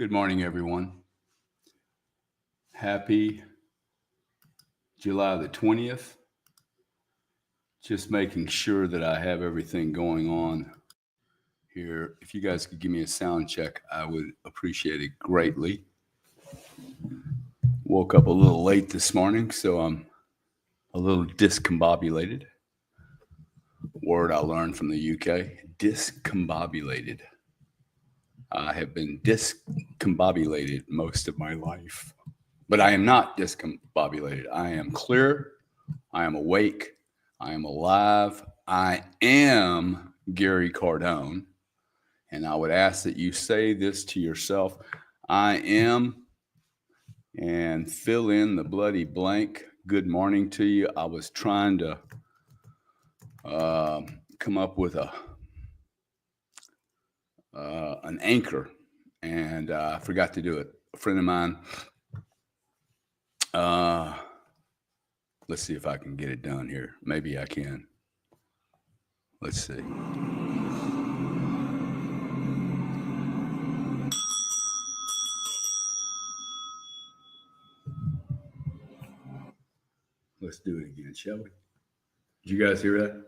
Good morning, everyone. Happy July the 20th. Just making sure that I have everything going on here. If you guys could give me a sound check, I would appreciate it greatly. Woke up a little late this morning, so I'm a little discombobulated. Word I learned from the UK, discombobulated. I have been discombobulated most of my life. But I am not discombobulated. I am clear. I am awake. I am alive. I am Gary Cardone. And I would ask that you say this to yourself. I am, and fill in the bloody blank. Good morning to you. I was trying to come up with an anchor, and I forgot to do it. A friend of mine, let's see if I can get it done here. Maybe I can. Let's see. Let's do it again, shall we? Did you guys hear that?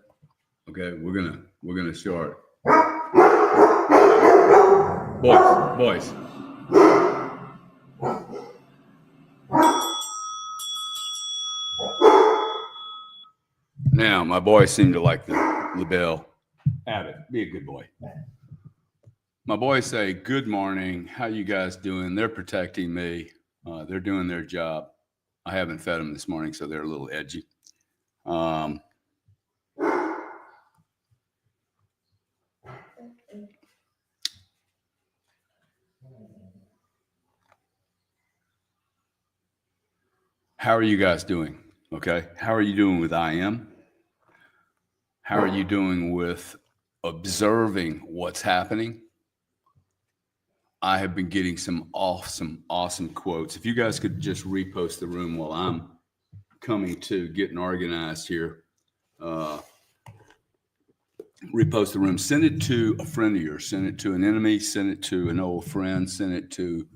Okay, we're gonna start. Boys. Now, my boys seem to like the bell. Have it. Be a good boy. My boys say, good morning. How you guys doing? They're protecting me. They're doing their job. I haven't fed them this morning, so they're a little edgy. How are you guys doing? Okay. How are you doing with I am? How are you doing with observing what's happening? I have been getting some awesome quotes. If you guys could just repost the room while I'm coming to getting organized here. Repost the room. Send it to a friend of yours. Send it to an enemy. Send it to an old friend. Send it to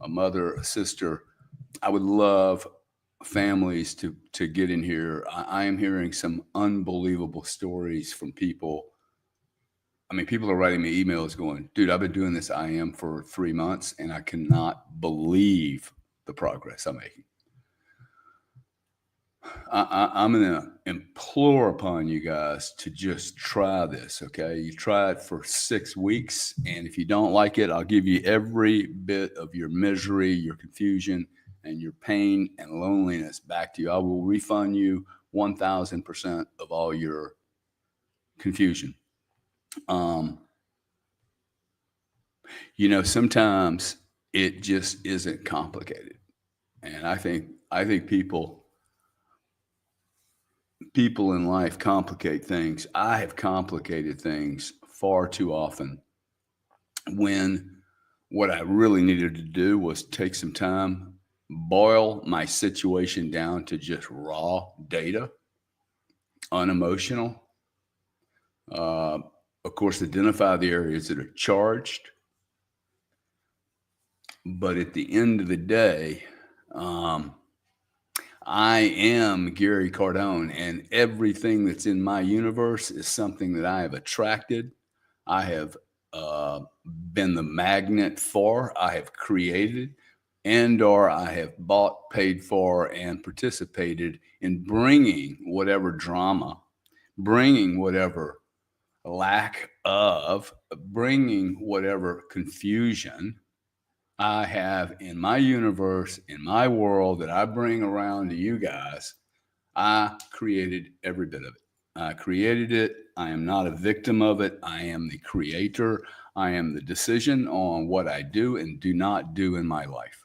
a mother, a sister. I would love families to get in here. I am hearing some unbelievable stories from people. I mean, people are writing me emails going, dude, I've been doing this I am for 3 months, and I cannot believe the progress I'm making. I'm going to implore upon you guys to just try this, okay? You try it for 6 weeks, and if you don't like it, I'll give you every bit of your misery, your confusion, and your pain and loneliness back to you. I will refund you 1,000% of all your confusion. Sometimes it just isn't complicated. And I think people in life complicate things. I have complicated things far too often when what I really needed to do was take some time, boil my situation down to just raw data, unemotional. Of course, identify the areas that are charged. But at the end of the day, I am Gary Cardone, and everything that's in my universe is something that I have attracted. I have been the magnet for, I have created, and/or I have bought, paid for, and participated in bringing whatever drama, bringing whatever lack of, bringing whatever confusion I have in my universe, in my world that I bring around to you guys. I created every bit of it. I created it. I am not a victim of it. I am the creator. I am the decision on what I do and do not do in my life.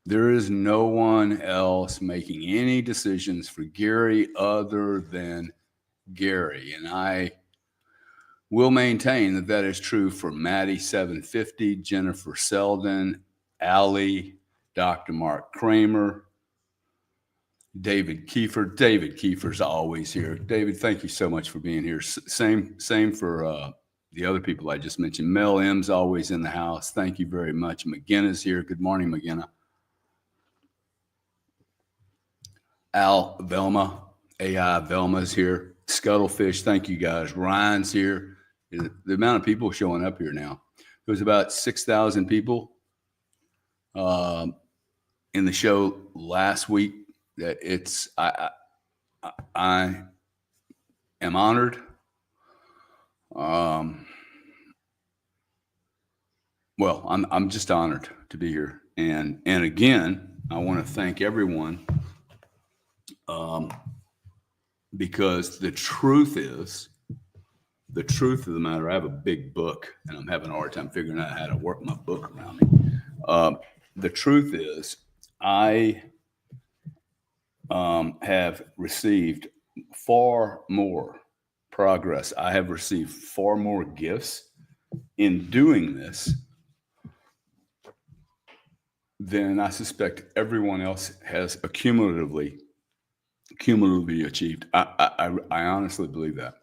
There is no one else making any decisions for Gary other than Gary. And I will maintain that that is true for Maddie 750, Jennifer Selden, Allie, Dr. Mark Kramer, David Kiefer. David Kiefer's always here. David, thank you so much for being here. Same for the other people I just mentioned. Mel M's always in the house. Thank you very much. McGinnis here. Good morning, McGinnis. Al Velma, AI Velma's here. Scuttlefish, thank you guys. Ryan's here. The amount of people showing up here now. There was about 6,000 people in the show last week. That I am honored. Well, I'm just honored to be here, and again, I want to thank everyone, because the truth of the matter. I have a big book, and I'm having a hard time figuring out how to work my book around me. The truth is, I have received far more progress. I have received far more gifts in doing this than I suspect everyone else has cumulatively achieved. I honestly believe that.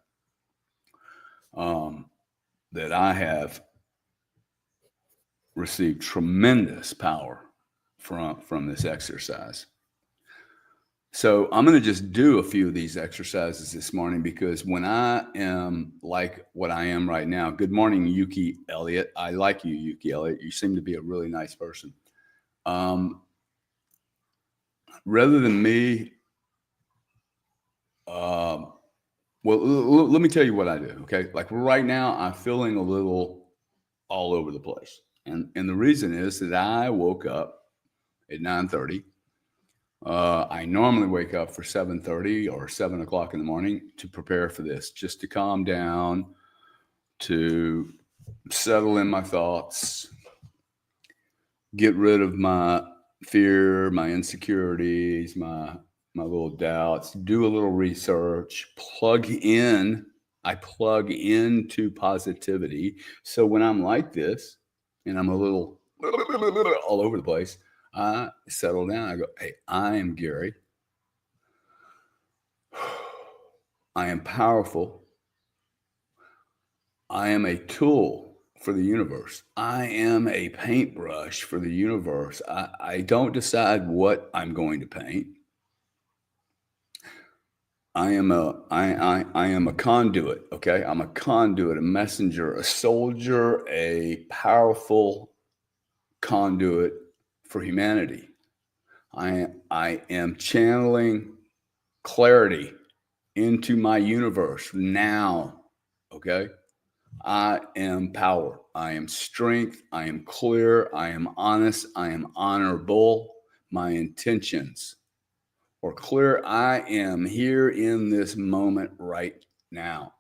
That I have received tremendous power from this exercise. So I'm going to just do a few of these exercises this morning, because when I am like what I am right now, good morning, Yuki Elliott. I like you, Yuki Elliott. You seem to be a really nice person. Rather than me, well, let me tell you what I do, okay? Like right now, I'm feeling a little all over the place. And the reason is that I woke up at 9:30. I normally wake up for 7:30 or 7 o'clock in the morning to prepare for this, just to calm down, to settle in my thoughts, get rid of my fear, my insecurities, my little doubts, do a little research, I plug into positivity. So when I'm like this and I'm a little all over the place, I settle down. I go, hey, I am Gary. I am powerful. I am a tool for the universe. I am a paintbrush for the universe. I don't decide what I'm going to paint. I am a conduit, okay? I'm a conduit, a messenger, a soldier, a powerful conduit for humanity. I am channeling clarity into my universe now, okay? I am power. I am strength. I am clear. I am honest. I am honorable. My intentions are clear. I am here in this moment right now.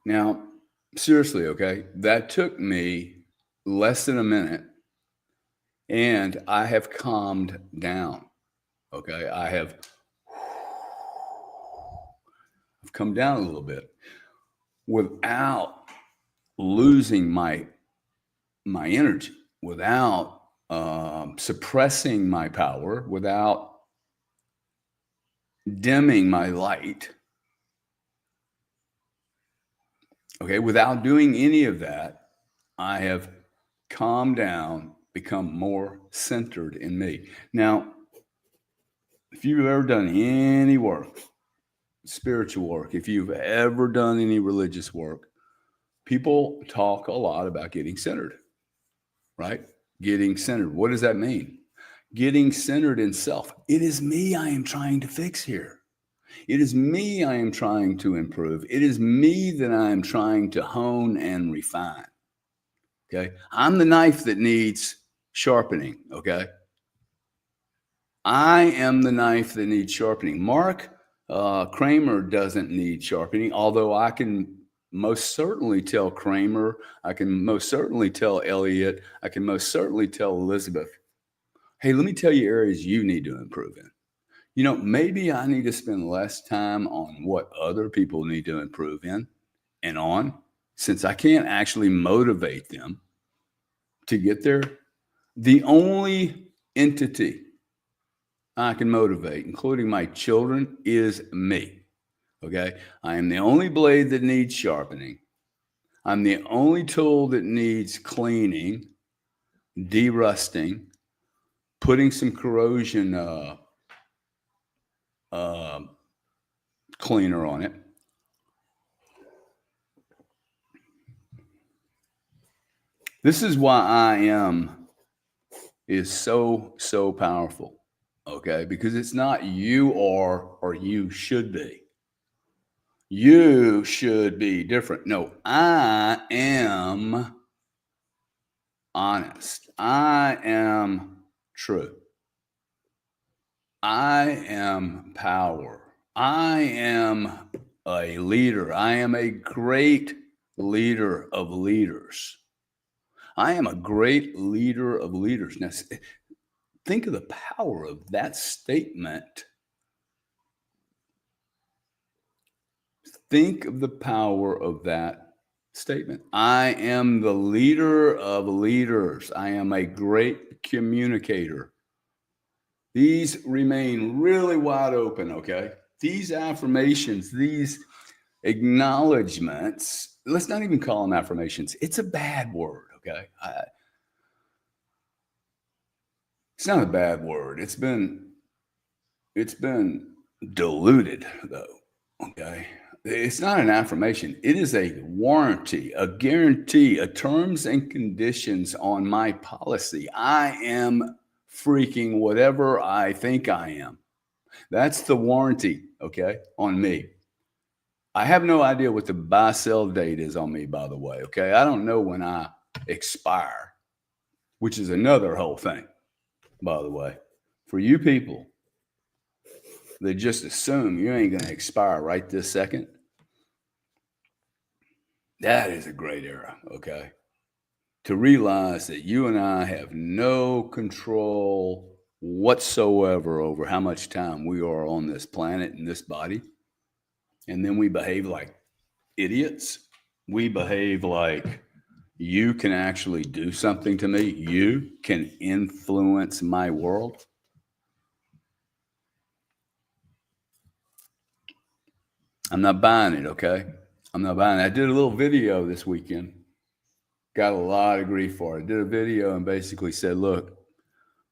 Now, seriously, okay? That took me less than a minute, and I have calmed down, okay? I've come down a little bit without losing my energy, without suppressing my power, without dimming my light. Okay, without doing any of that, I have calmed down, become more centered in me. Now, if you've ever done any work, spiritual work, if you've ever done any religious work, people talk a lot about getting centered, right? Getting centered. What does that mean? Getting centered in self. It is me I am trying to fix here. It is me I am trying to improve. It is me that I am trying to hone and refine. Okay. I'm the knife that needs sharpening. Okay. I am the knife that needs sharpening. Mark Kramer doesn't need sharpening, although I can most certainly tell Kramer. I can most certainly tell Elliot. I can most certainly tell Elizabeth, hey, let me tell you areas you need to improve in. You know, maybe I need to spend less time on what other people need to improve in and on, since I can't actually motivate them to get there. The only entity I can motivate, including my children, is me. Okay. I am the only blade that needs sharpening. I'm the only tool that needs cleaning, derusting, putting some corrosion uh, cleaner on it. This is why I am is so powerful. Okay, because it's not you are or you should be. You should be different. No, I am honest. I am true. I am power. I am a leader. I am a great leader of leaders. I am a great leader of leaders. Now, think of the power of that statement. Think of the power of that statement. I am the leader of leaders. I am a great communicator. These remain really wide open, okay? These affirmations, these acknowledgments, let's not even call them affirmations. It's a bad word, okay? It's not a bad word. It's been diluted though, okay? It's not an affirmation. It is a warranty, a guarantee, a terms and conditions on my policy. I am freaking whatever I think I am. That's the warranty, okay, on me. I have no idea what the buy sell date is on me, by the way, okay? I don't know when I expire, which is another whole thing, by the way. For you people that just assume you ain't going to expire right this second, that is a great era, okay? To realize that you and I have no control whatsoever over how much time we are on this planet and this body. And then we behave like idiots. We behave like you can actually do something to me. You can influence my world. I'm not buying it, okay? I'm not buying it. I did a little video this weekend. Got a lot of grief for it. I did a video and basically said, look,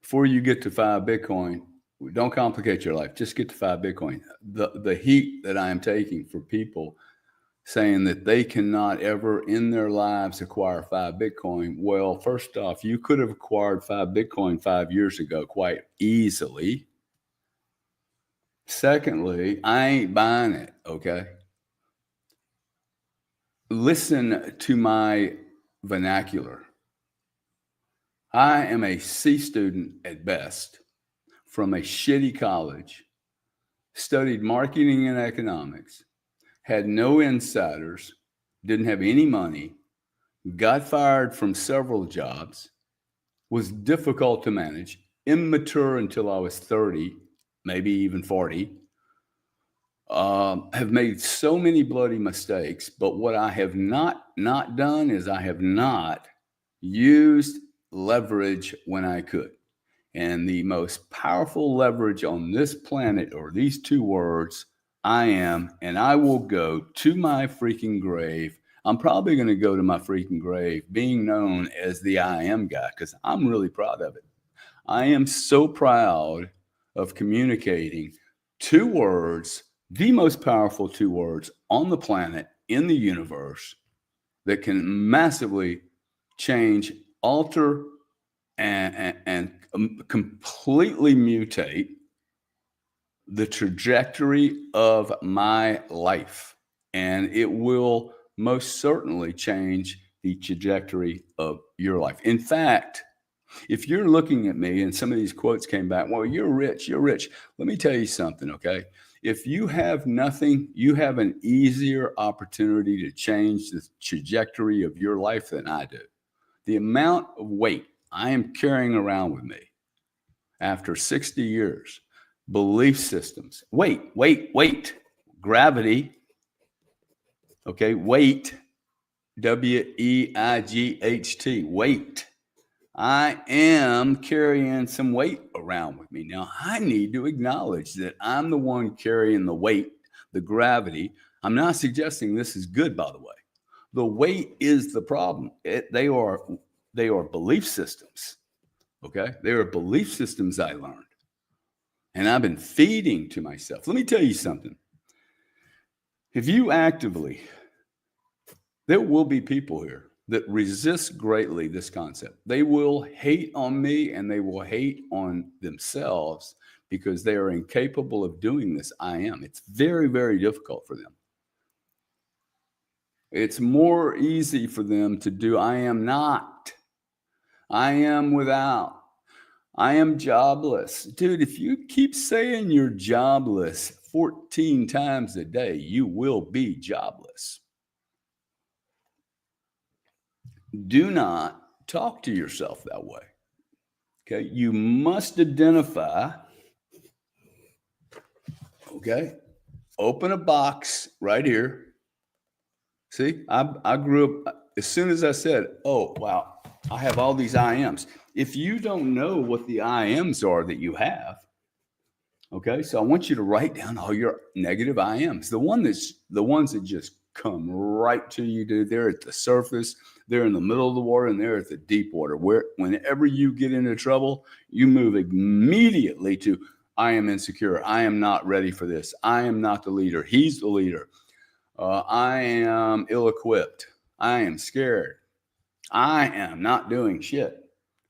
before you get to 5 Bitcoin, don't complicate your life. Just get to 5 Bitcoin. The heat that I am taking for people saying that they cannot ever in their lives acquire 5 Bitcoin. Well, first off, you could have acquired 5 Bitcoin 5 years ago quite easily. Secondly, I ain't buying it, okay? Listen to my vernacular. I am a C student at best from a shitty college, studied marketing and economics, had no insiders, didn't have any money, got fired from several jobs, was difficult to manage, immature until I was 30, maybe even 40, have made so many bloody mistakes. But what I have not done is I have not used leverage when I could. And the most powerful leverage on this planet are these two words, I am, and I will go to my freaking grave. I'm probably going to go to my freaking grave being known as the I am guy because I'm really proud of it. I am so proud of communicating two words, the most powerful two words on the planet, in the universe, that can massively change, alter, and completely mutate the trajectory of my life. And it will most certainly change the trajectory of your life. In fact, if you're looking at me and some of these quotes came back, well, you're rich, you're rich. Let me tell you something, okay? If you have nothing, you have an easier opportunity to change the trajectory of your life than I do. The amount of weight I am carrying around with me after 60 years, belief systems, weight, gravity, okay, weight, WEIGHT, weight. I am carrying some weight around with me. Now, I need to acknowledge that I'm the one carrying the weight, the gravity. I'm not suggesting this is good, by the way, The weight is the problem. They are belief systems. Okay, they are belief systems I learned, and I've been feeding to myself. Let me tell you something. If you actively, there will be people here that resist greatly this concept. They will hate on me and they will hate on themselves because they are incapable of doing this. I am. It's very, very difficult for them. It's more easy for them to do I am not. I am without. I am jobless. Dude, if you keep saying you're jobless 14 times a day, you will be jobless. Do not talk to yourself that way. Okay, you must identify. Okay, open a box right here. See, I grew up, as soon as I said, oh, wow, I have all these I ams. If you don't know what the I ams are that you have, okay, so I want you to write down all your negative I ams. The ones that just come right to you, dude. They're at the surface, they're in the middle of the water, and they're at the deep water. Where whenever you get into trouble, you move immediately to I am insecure. I am not ready for this. I am not the leader. He's the leader. I am ill-equipped. I am scared. I am not doing shit.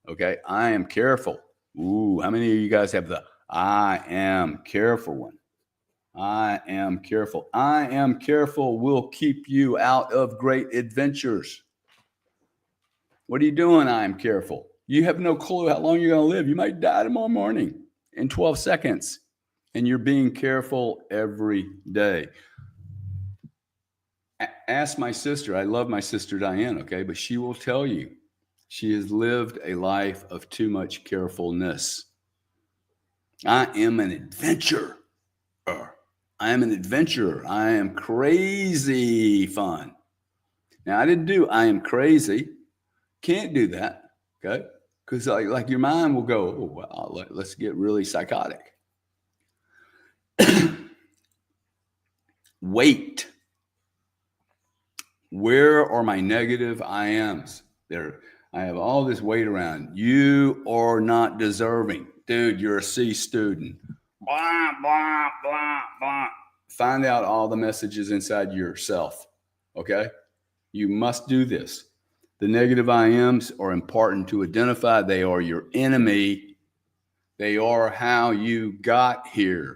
Okay. I am careful. Ooh, how many of you guys have the I am careful one? I am careful. I am careful will keep you out of great adventures. What are you doing? I am careful. You have no clue how long you're going to live. You might die tomorrow morning in 12 seconds. And you're being careful every day. Ask my sister. I love my sister Diane, okay? But she will tell you she has lived a life of too much carefulness. I am an adventurer. I am an adventurer. I am crazy fun. Now, I didn't do I am crazy. Can't do that, okay? Because like your mind will go, oh, wow, let's get really psychotic. Wait. Where are my negative I ams? There, I have all this weight around. You are not deserving. Dude, you're a C student. Blah, blah, blah, blah. Find out all the messages inside yourself, okay? You must do this. The negative I ams are important to identify. They are your enemy. They are how you got here.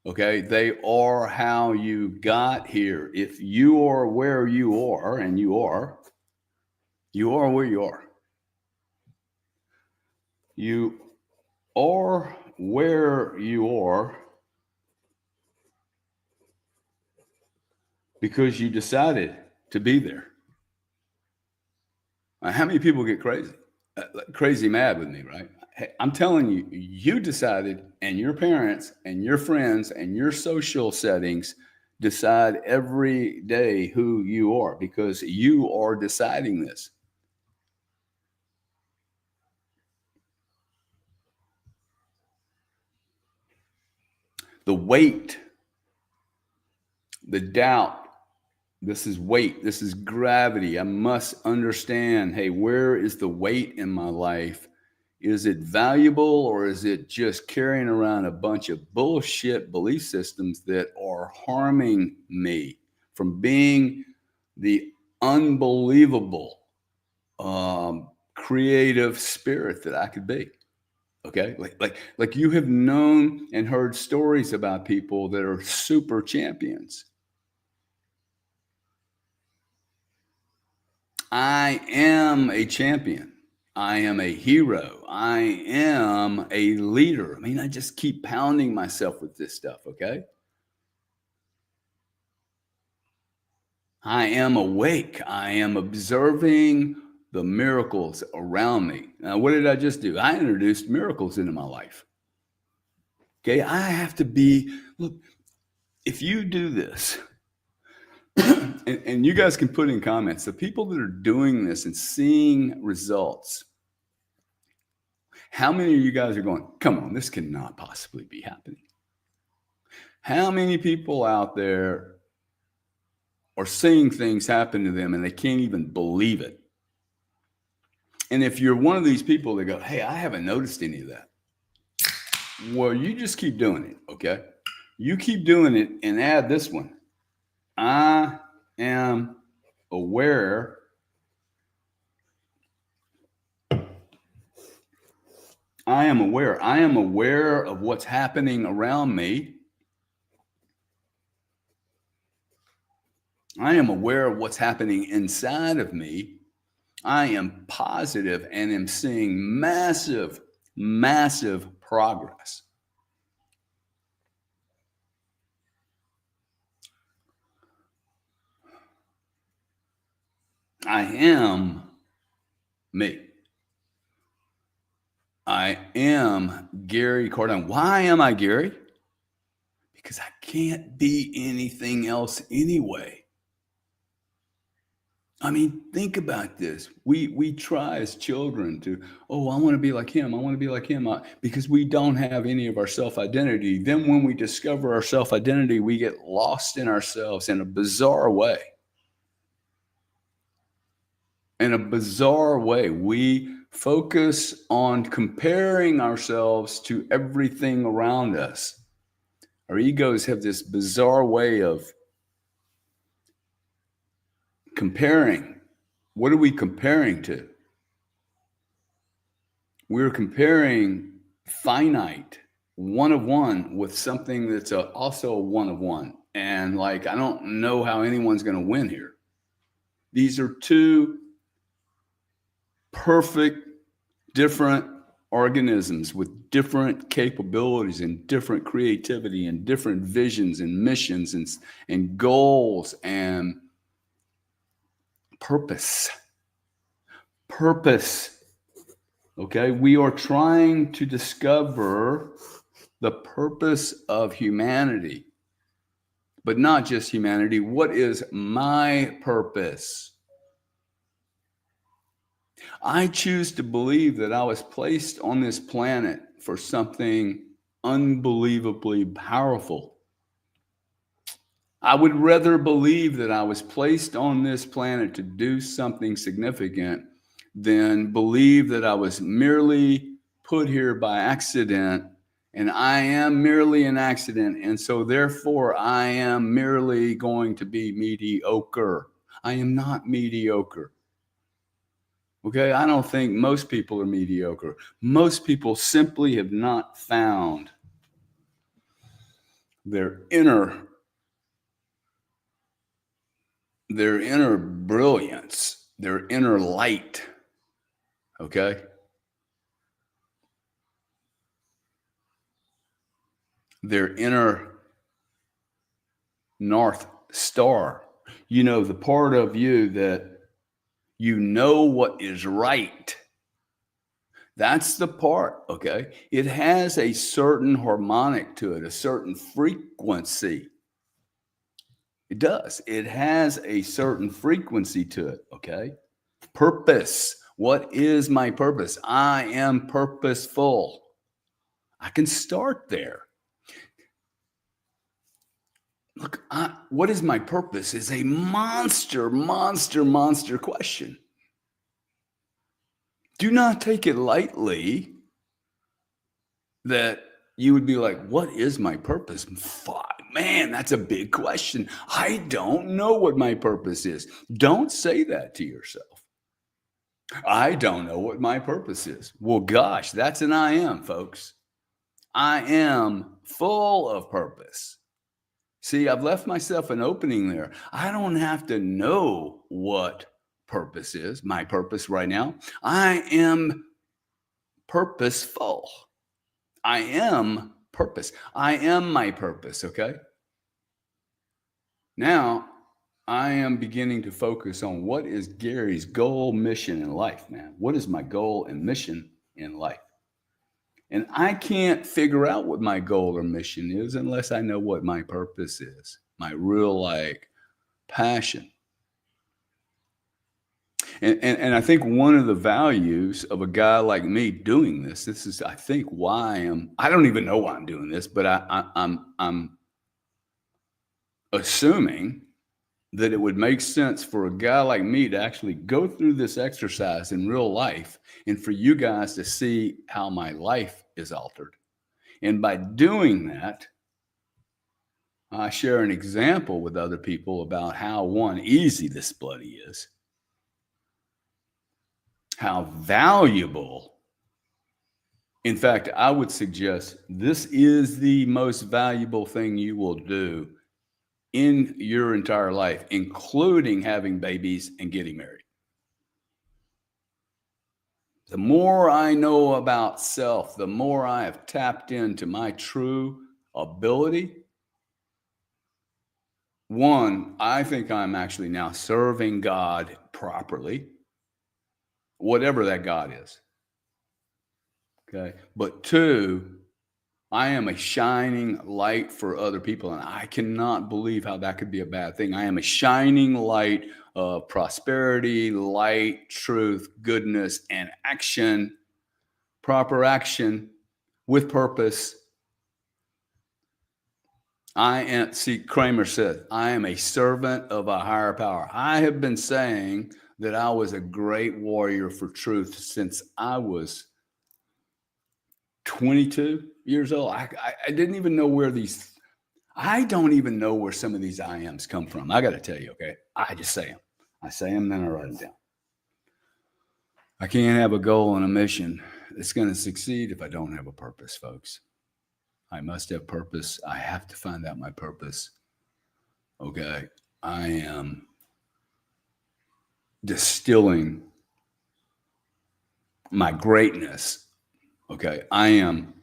Okay, they are how you got here. If you are where you are, and you are where you are. You are where you are because you decided to be there. How many people get crazy mad with me, right? Hey, I'm telling you, you decided, and your parents and your friends and your social settings decide every day who you are because you are deciding this. The weight, the doubt, this is weight, this is gravity. I must understand, hey, where is the weight in my life? Is it valuable, or is it just carrying around a bunch of bullshit belief systems that are harming me from being the unbelievable creative spirit that I could be? Okay, like you have known and heard stories about people that are super champions. I am a champion. I am a hero. I am a leader. I mean, I just keep pounding myself with this stuff, okay? I am awake. I am observing the miracles around me. Now, what did I just do? I introduced miracles into my life. Okay, I have to be, look, if you do this, and you guys can put in comments, the people that are doing this and seeing results, how many of you guys are going, come on, this cannot possibly be happening? How many people out there or seeing things happen to them and they can't even believe it. And if you're one of these people that go, hey, I haven't noticed any of that. Well, you just keep doing it, okay? You keep doing it and add this one. I am aware. I am aware. I am aware of what's happening around me. I am aware of what's happening inside of me. I am positive and am seeing massive, massive progress. I am me. I am Gary Cardone. Why am I Gary? Because I can't be anything else anyway. I mean, think about this. We try as children to, oh, I want to be like him. I want to be like him, because we don't have any of our self-identity. Then when we discover our self-identity, we get lost in ourselves in a bizarre way. In a bizarre way, we focus on comparing ourselves to everything around us. Our egos have this bizarre way of comparing. What are we comparing to? We're comparing finite, one of one, with something that's also a one of one. And like, I don't know how anyone's going to win here. These are two perfect, different organisms with different capabilities and different creativity and different visions and missions and goals and purpose. Okay, we are trying to discover the purpose of humanity, but not just humanity. What is my purpose? I choose to believe that I was placed on this planet for something unbelievably powerful. I would rather believe that I was placed on this planet to do something significant than believe that I was merely put here by accident, and I am merely an accident, and so therefore I am merely going to be mediocre. I am not mediocre. Okay, I don't think most people are mediocre. Most people simply have not found their inner brilliance, their inner light. Okay? Their inner North Star. You know, the part of you that you know what is right. That's the part, okay? It has a certain harmonic to it, a certain frequency. It does. It has a certain frequency to it, okay? Purpose. What is my purpose? I am purposeful. I can start there. Look, what is my purpose is a monster question. Do not take it lightly that you would be like, what is my purpose? Man, that's a big question. I don't know what my purpose is. Don't say that to yourself. I don't know what my purpose is. Well, gosh, that's an I am, folks. I am full of purpose. See, I've left myself an opening there. I don't have to know what purpose is, my purpose right now. I am purposeful. I am purpose. I am my purpose, okay? Now, I am beginning to focus on what is Gary's goal, mission in life, man. What is my goal and mission in life? And I can't figure out what my goal or mission is unless I know what my purpose is, my real like passion. And I think one of the values of a guy like me doing this is, I think, why I don't even know why I'm doing this, but I'm assuming that it would make sense for a guy like me to actually go through this exercise in real life and for you guys to see how my life is altered. And by doing that, I share an example with other people about how, one, easy this bloody is, how valuable. In fact, I would suggest this is the most valuable thing you will do in your entire life, including having babies and getting married. The more I know about self, the more I have tapped into my true ability. One, I think I'm actually now serving God properly, whatever that God is. Okay. But two, I am a shining light for other people. And I cannot believe how that could be a bad thing. I am a shining light of prosperity, light, truth, goodness, and action, proper action with purpose. Kramer said, I am a servant of a higher power. I have been saying that I was a great warrior for truth since I was 22 years old. I didn't even know where I don't even know where some of these I ams come from. I got to tell you, okay? I just say them. I say them, then I write them down. I can't have a goal and a mission that's going to succeed if I don't have a purpose, folks. I must have purpose. I have to find out my purpose. Okay. I am distilling my greatness. Okay. I am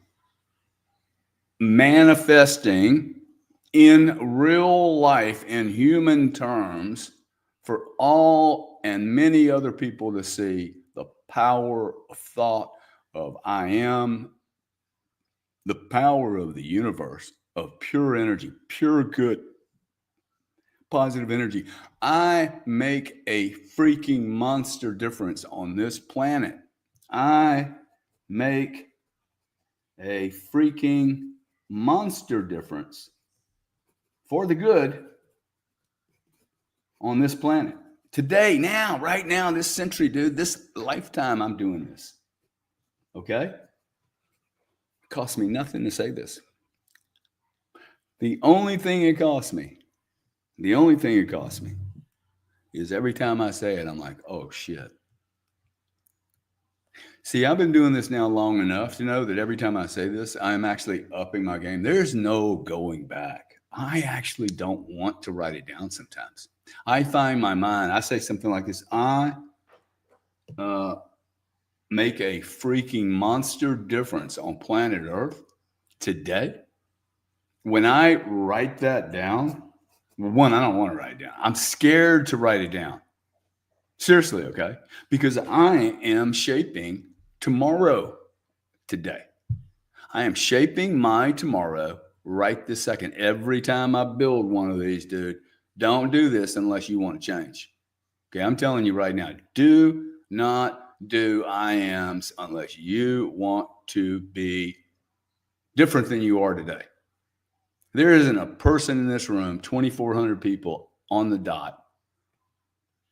manifesting in real life, in human terms, for all and many other people to see the power of thought, of I am, the power of the universe, of pure energy, pure good, positive energy. I make a freaking monster difference on this planet. I make a freaking monster difference for the good on this planet. Today, now, right now, this century, dude, this lifetime, I'm doing this. Okay? It costs me nothing to say this. The only thing it costs me is every time I say it, I'm like, oh shit. See, I've been doing this now long enough to know that every time I say this, I'm actually upping my game. There's no going back. I actually don't want to write it down sometimes. I find my mind, I say something like this, I make a freaking monster difference on planet Earth today. When I write that down, one, I don't want to write it down. I'm scared to write it down. Seriously, okay? Because I am shaping tomorrow today. I am shaping my tomorrow right this second. Every time I build one of these, dude, don't do this unless you want to change. Okay, I'm telling you right now, do not do I ams unless you want to be different than you are today. There isn't a person in this room, 2,400 people on the dot,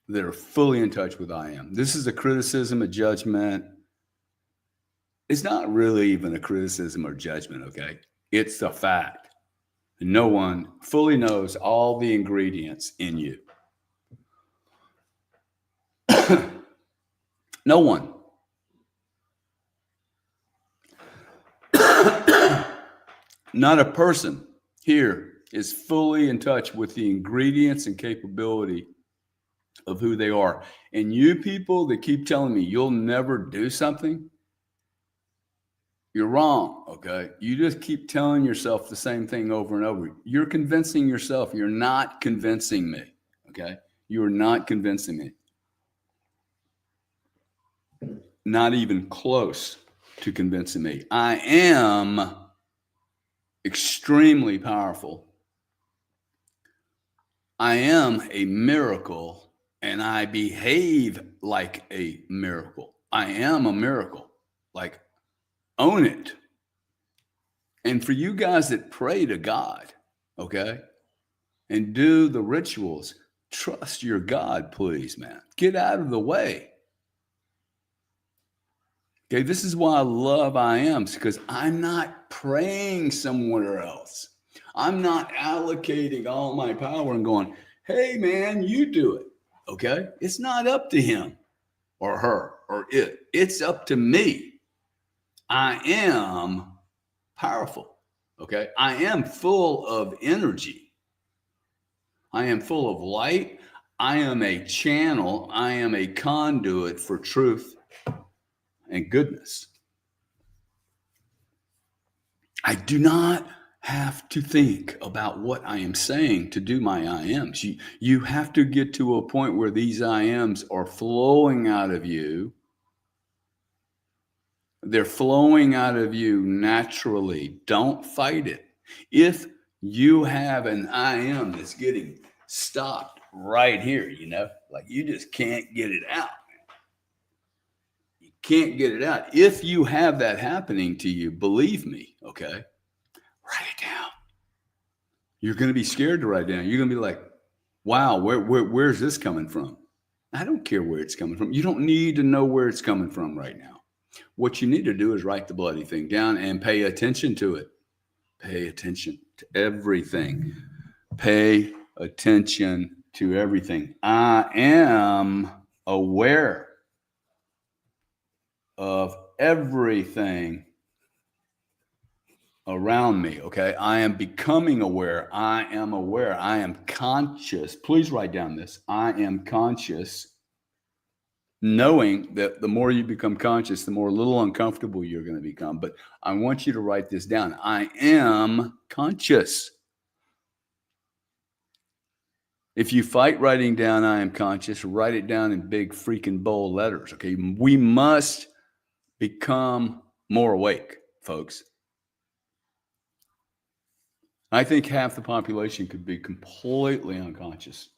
that are fully in touch with I am. This is a criticism, a judgment. It's not really even a criticism or judgment, okay? It's a fact. No one fully knows all the ingredients in you. No one. Not a person here is fully in touch with the ingredients and capability of who they are. And you people that keep telling me you'll never do something, you're wrong, okay? You just keep telling yourself the same thing over and over. You're convincing yourself. You're not convincing me, okay? You are not convincing me. Not even close to convincing me. I am extremely powerful. I am a miracle, and I behave like a miracle. I am a miracle. Like, own it. And for you guys that pray to God, okay, and do the rituals, Trust your God, please, man. Get out of the way. Okay, this is why I love I ams, because I'm not praying somewhere else. I'm not allocating all my power and going, hey, man, you do it. Okay, it's not up to him or her or it. It's up to me. I am powerful. Okay, I am full of energy. I am full of light. I am a channel. I am a conduit for truth and goodness. I do not have to think about what I am saying to do my I ams. You have to get to a point where these I ams are flowing out of you. They're flowing out of you naturally. Don't fight it. If you have an I am that's getting stopped right here, like you just can't get it out. You can't get it out. If you have that happening to you, believe me, okay? Write it down. You're going to be scared to write down. You're going to be like, wow, where's this coming from? I don't care where it's coming from. You don't need to know where it's coming from right now. What you need to do is write the bloody thing down and pay attention to it. Pay attention to everything. Pay attention to everything. I am aware of everything around me. Okay. I am becoming aware. I am aware. I am conscious. Please write down this. I am conscious, knowing that the more you become conscious, the more a little uncomfortable you're going to become. But I want you to write this down. I am conscious. If you fight writing down I am conscious, write it down in big freaking bold letters. Okay. We must become more awake, folks. I think half the population could be completely unconscious.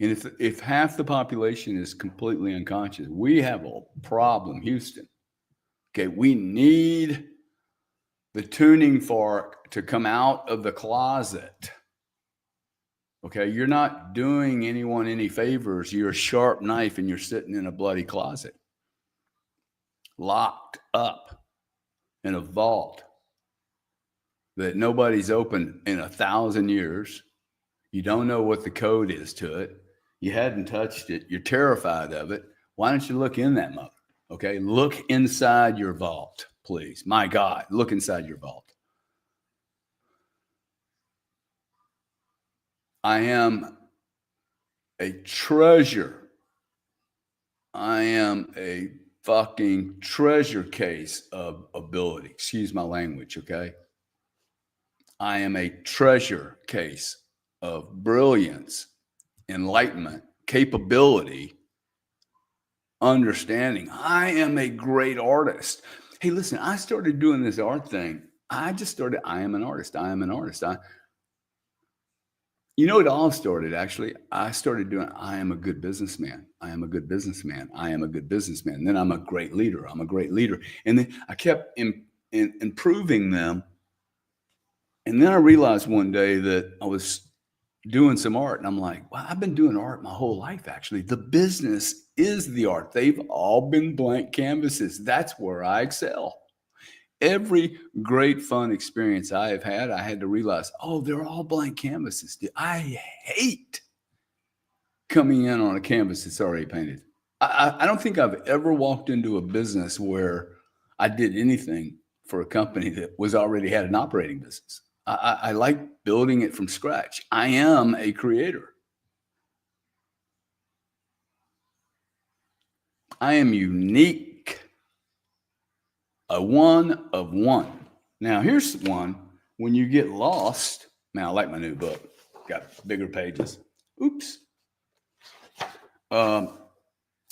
And if half the population is completely unconscious, we have a problem, Houston. Okay, we need the tuning fork to come out of the closet. Okay, you're not doing anyone any favors. You're a sharp knife and you're sitting in a bloody closet, locked up in a vault that nobody's opened in 1,000 years. You don't know what the code is to it. You hadn't touched it. You're terrified of it. Why don't you look in that mother? Okay, look inside your vault, please. My God, look inside your vault. I am a treasure. I am a fucking treasure case of ability. Excuse my language, okay? I am a treasure case of brilliance, enlightenment, capability, understanding. I am a great artist. Hey, listen, I started doing this art thing. I am an artist. I am an artist. It all started actually. I started doing, I am a good businessman. I am a good businessman. I am a good businessman. And then I'm a great leader. I'm a great leader. And then I kept improving them. And then I realized one day that I was doing some art and I'm like, well, I've been doing art my whole life. Actually, the business is the art. They've all been blank canvases. That's where I excel. Every great fun experience I have had, I had to realize, oh, they're all blank canvases. I hate coming in on a canvas that's already painted. I don't think I've ever walked into a business where I did anything for a company that was already had an operating business. I like building it from scratch. I am a creator. I am unique. A one of one. Now, here's one. When you get lost, man, I like my new book. Got bigger pages. Oops. I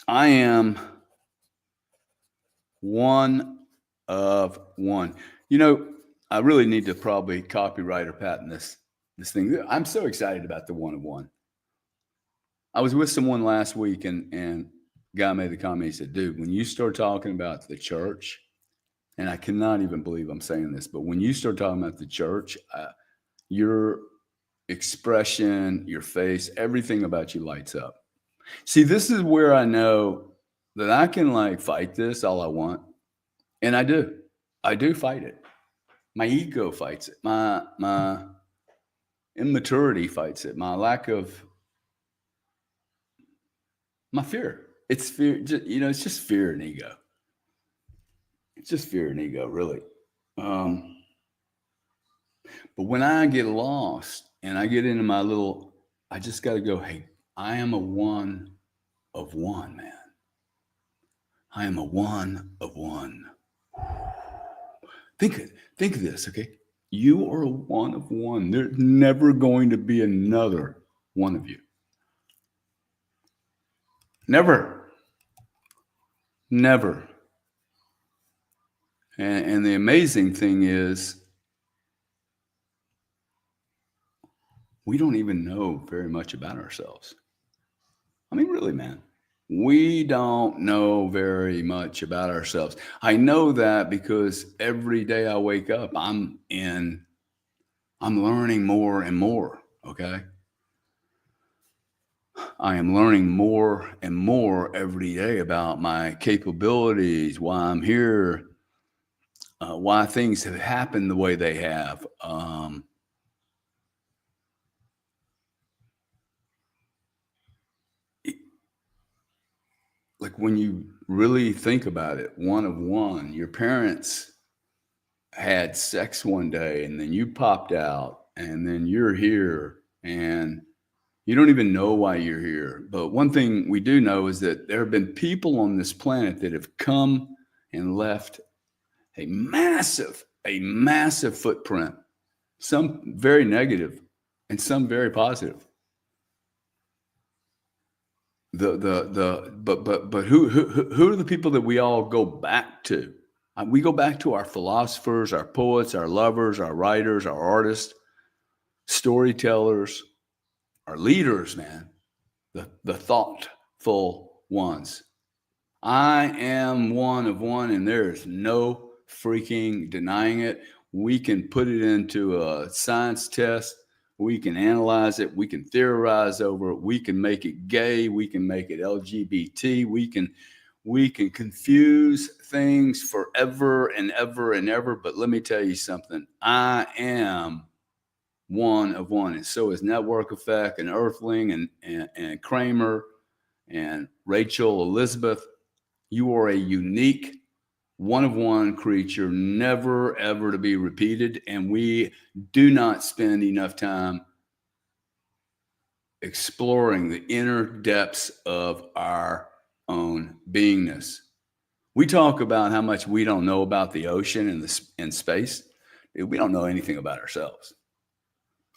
am one of one. I really need to probably copyright or patent this thing. I'm so excited about the one of one. I was with someone last week and guy made the comment. He said, dude, when you start talking about the church, and I cannot even believe I'm saying this, but when you start talking about the church, expression, your face, everything about you lights up. See, this is where I know that I can like fight this all I want. And I do. I do fight it. My ego fights it. My immaturity fights it. My lack of my fear. It's fear, it's just fear and ego. It's just fear and ego, really. Um, but when I get lost and I get into my little, I just got to go, hey, I am a one of one, man. I am a one of one. Think of this, okay? You are a one of one. There's never going to be another one of you. Never. Never. And the amazing thing is, we don't even know very much about ourselves. I mean, really, man. We don't know very much about ourselves. I know that because every day I wake up, I'm learning more and more, okay? I am learning more and more every day about my capabilities, why I'm here, why things have happened the way they have. Like when you really think about it, one of one, your parents had sex one day and then you popped out and then you're here and you don't even know why you're here. But one thing we do know is that there have been people on this planet that have come and left a massive footprint, some very negative and some very positive. But who are the people that we all go back to? We go back to our philosophers, our poets, our lovers, our writers, our artists, storytellers, our leaders, man, the thoughtful ones. I am one of one, and there's no freaking denying it. We can put it into a science test. We can analyze it. We can theorize over it. We can make it gay. We can make it LGBT. We can confuse things forever and ever and ever. But let me tell you something. I am one of one, and so is Network Effect and Earthling and Kramer and Rachel Elizabeth. You are a unique one of one creature, never ever to be repeated. And we do not spend enough time exploring the inner depths of our own beingness. We talk about how much we don't know about the ocean and space. We don't know anything about ourselves.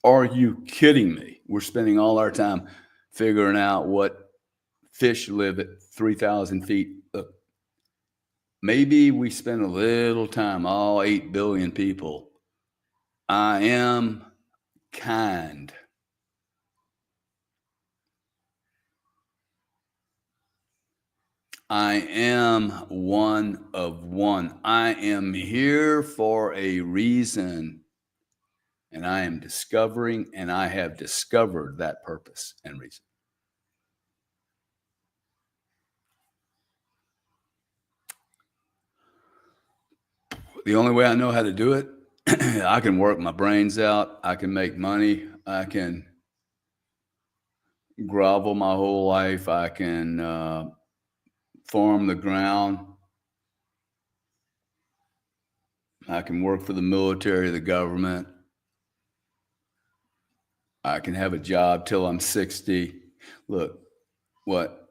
Are you kidding me? We're spending all our time figuring out what fish live at 3,000 feet. Look, maybe we spend a little time, all 8 billion people. I am kind. I am one of one. I am here for a reason. And I am discovering, and I have discovered that purpose and reason. The only way I know how to do it, I can work my brains out. I can make money. I can grovel my whole life. I can farm the ground. I can work for the military, the government. I can have a job till I'm 60. Look, what?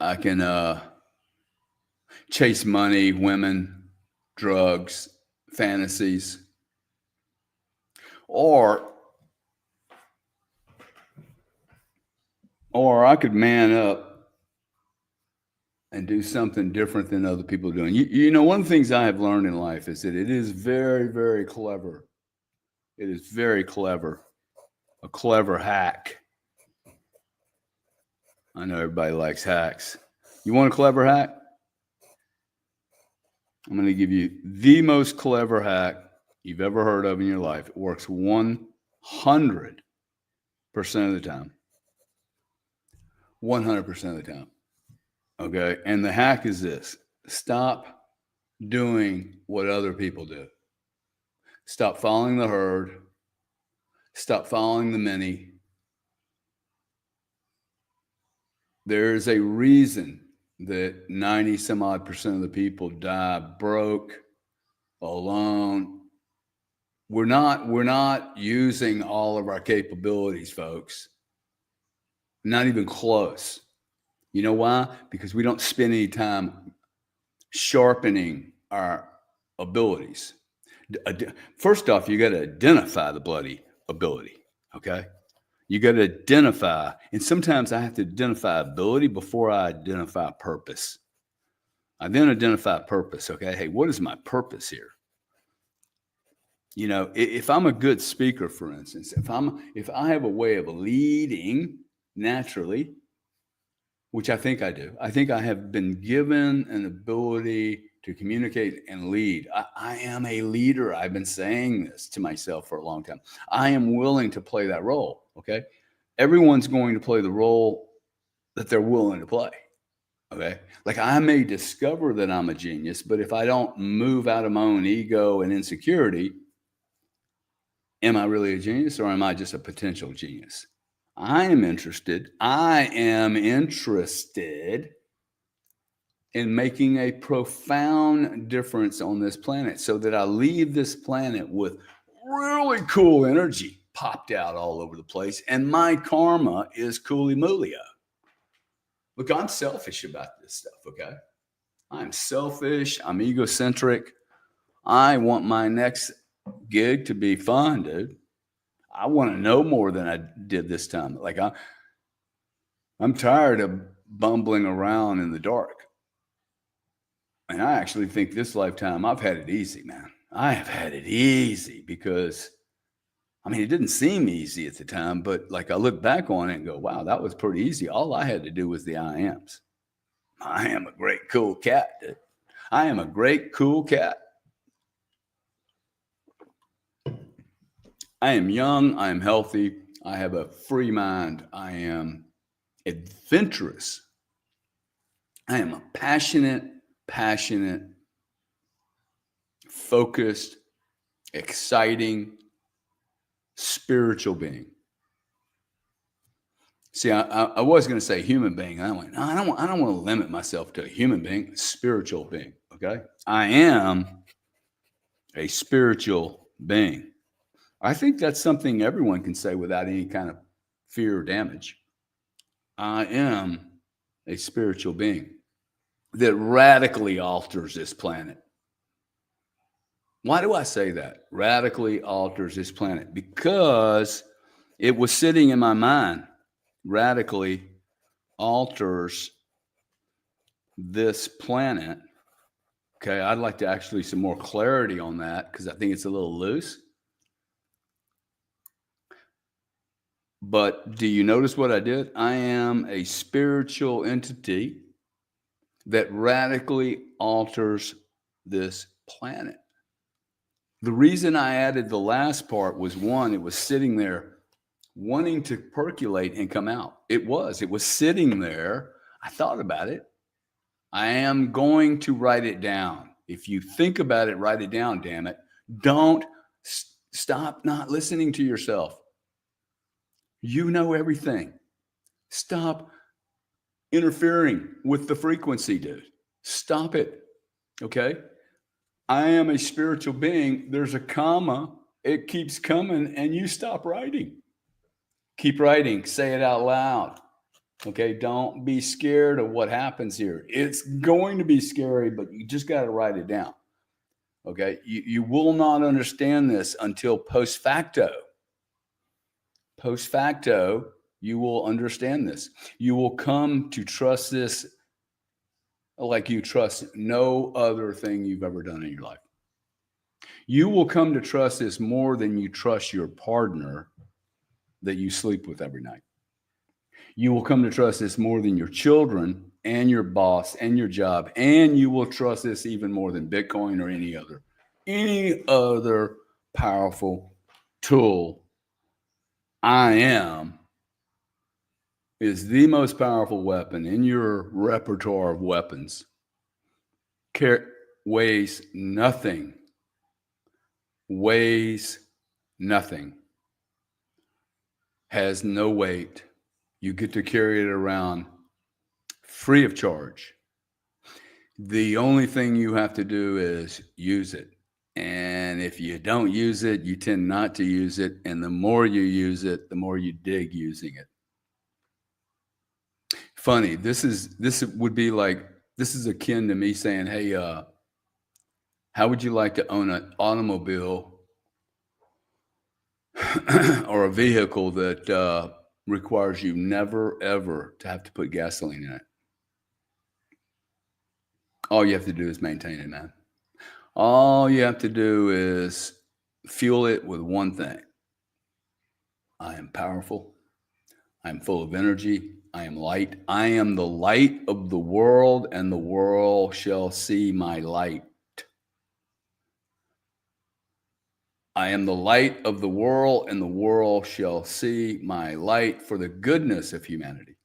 I can chase money, women, drugs, fantasies. Or I could man up and do something different than other people are doing. You know, one of the things I have learned in life is that it is very, very clever. It is very clever. A clever hack. I know everybody likes hacks. You want a clever hack? I'm going to give you the most clever hack you've ever heard of in your life. It works 100% of the time. 100% of the time. Okay. And the hack is this: stop doing what other people do. Stop following the herd. Stop following the many. There's a reason that 90 some odd percent of the people die broke, alone. We're not using all of our capabilities, folks. Not even close. You know why? Because we don't spend any time sharpening our abilities. First off, you got to identify the bloody ability. Okay. You got to identify, and sometimes I have to identify ability before I identify purpose. I then identify purpose. Okay. Hey, what is my purpose here? You know, if I'm a good speaker, for instance, if I have a way of leading naturally, which I think I do, I think I have been given an ability to communicate and lead. I am a leader. I've been saying this to myself for a long time. I am willing to play that role. Okay. Everyone's going to play the role that they're willing to play. Okay. Like, I may discover that I'm a genius, but if I don't move out of my own ego and insecurity, am I really a genius, or am I just a potential genius? I am interested in making a profound difference on this planet, so that I leave this planet with really cool energy popped out all over the place, and my karma is coolie-moolie. Look, I'm selfish about this stuff, okay? I'm selfish. I'm egocentric. I want my next gig to be fun, dude. I want to know more than I did this time. Like, I'm tired of bumbling around in the dark. And I actually think this lifetime I've had it easy, man. I have had it easy because, I mean, it didn't seem easy at the time, but like, I look back on it and go, wow, that was pretty easy. All I had to do was the I ams. I am a great, cool cat, dude. I am a great, cool cat. I am young. I am healthy. I have a free mind. I am adventurous. I am a passionate, focused, exciting, spiritual being. See, I was going to say human being. I went, no, I don't want to limit myself to a human being, spiritual being. Okay. I am a spiritual being. I think that's something everyone can say without any kind of fear or damage. I am a spiritual being that radically alters this planet. Why do I say that? Radically alters this planet. Because it was sitting in my mind. Radically alters this planet. Okay, I'd like to actually some more clarity on that, because I think it's a little loose. But do you notice what I did? I am a spiritual entity that radically alters this planet. The reason I added the last part was, one, it was sitting there wanting to percolate and come out. It was sitting there. I thought about it. I am going to write it down. If you think about it, write it down, damn it. Don't stop not listening to yourself. You know everything. Stop interfering with the frequency, dude. Stop it. Okay? I am a spiritual being. There's a comma. It keeps coming, and you stop writing. Keep writing. Say it out loud. Okay? Don't be scared of what happens here. It's going to be scary, but you just got to write it down. Okay? You will not understand this until post facto. Post facto, you will understand this. You will come to trust this like you trust no other thing you've ever done in your life. You will come to trust this more than you trust your partner that you sleep with every night. You will come to trust this more than your children and your boss and your job. And you will trust this even more than Bitcoin or any other powerful tool. I am is the most powerful weapon in your repertoire of weapons. Weighs nothing. Weighs nothing. Has no weight. You get to carry it around free of charge. The only thing you have to do is use it. And if you don't use it, you tend not to use it. And the more you use it, the more you dig using it. Funny, this would be like, this is akin to me saying, hey, how would you like to own an automobile or a vehicle that requires you never, ever to have to put gasoline in it? All you have to do is maintain it, man. All you have to do is fuel it with one thing. I am powerful. I am full of energy. I am light. I am the light of the world, and the world shall see my light. I am the light of the world, and the world shall see my light for the goodness of humanity.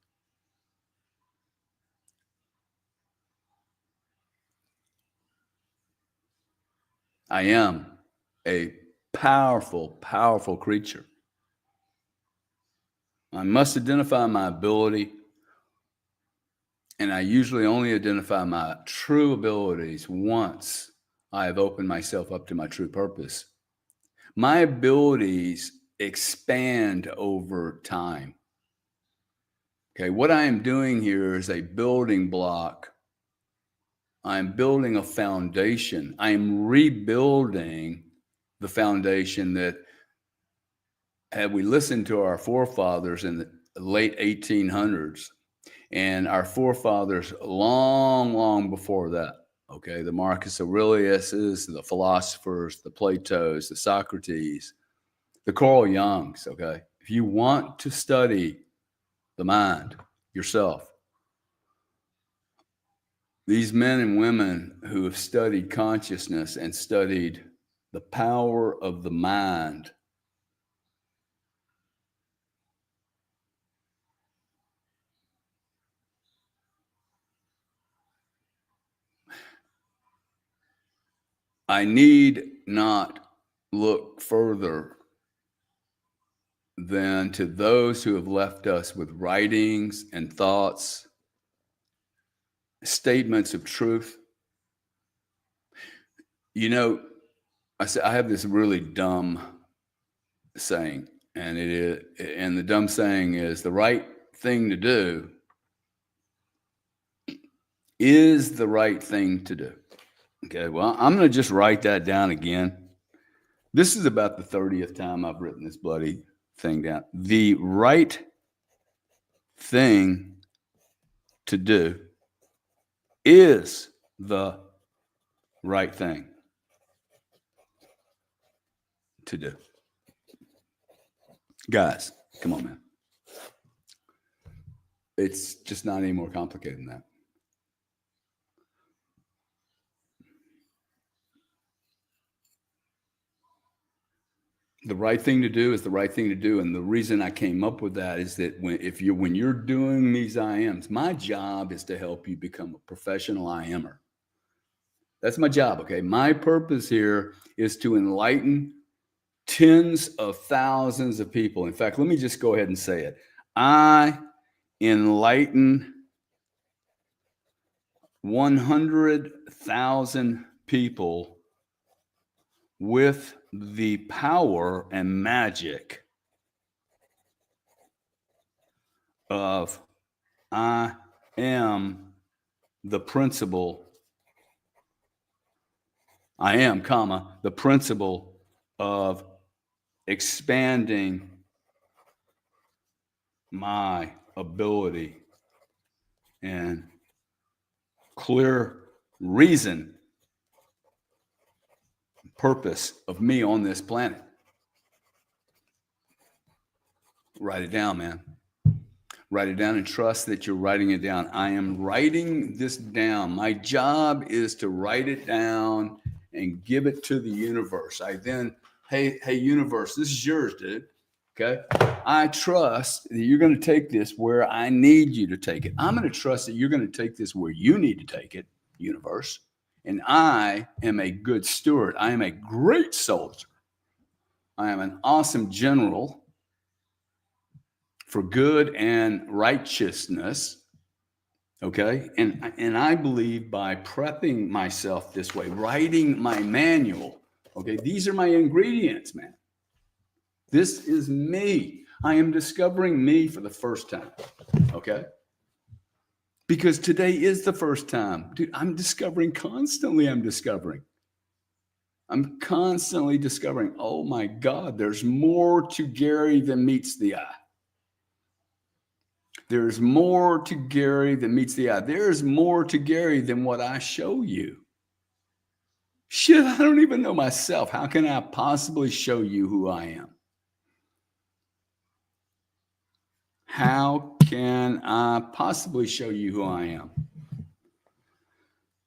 I am a powerful, powerful creature. I must identify my ability, and I usually only identify my true abilities once I have opened myself up to my true purpose. My abilities expand over time. Okay, what I am doing here is a building block. I'm building a foundation. I'm rebuilding the foundation that, had we listened to our forefathers in the late 1800s and our forefathers long, long before that, okay, the Marcus Aureliuses, the philosophers, the Platos, the Socrates, the Carl Jungs, okay, if you want to study the mind yourself, these men and women who have studied consciousness and studied the power of the mind, I need not look further than to those who have left us with writings and thoughts, statements of truth. You know, I have this really dumb saying, and the dumb saying is, the right thing to do is the right thing to do. Okay, well, I'm going to just write that down again. This is about the 30th time I've written this bloody thing down. The right thing to do is the right thing to do. Guys, come on, man. It's just not any more complicated than that. The right thing to do is the right thing to do. And the reason I came up with that is that when you're doing these IMs, my job is to help you become a professional IMer. That's my job, okay? My purpose here is to enlighten tens of thousands of people. In fact, let me just go ahead and say it. I enlighten 100,000 people with the power and magic of I am the principle. I am, the principle of expanding my ability and clear reason, purpose of me on this planet. Write it down, man. Write it down and trust that you're writing it down. I am writing this down. My job is to write it down and give it to the universe. I then hey, universe, this is yours, dude. Okay. I trust that you're going to take this where I need you to take it. I'm going to trust that you're going to take this where you need to take it, universe. And I am a good steward. I am a great soldier. I am an awesome general for good and righteousness. Okay. And I believe by prepping myself this way, writing my manual. Okay. These are my ingredients, man. This is me. I am discovering me for the first time. Okay. Because today is the first time. Dude, I'm discovering constantly. I'm constantly discovering, oh my God, there's more to Gary than meets the eye. There's more to Gary than meets the eye. There's more to Gary than what I show you. Shit, I don't even know myself. How can I possibly show you who I am? How can I possibly show you who I am?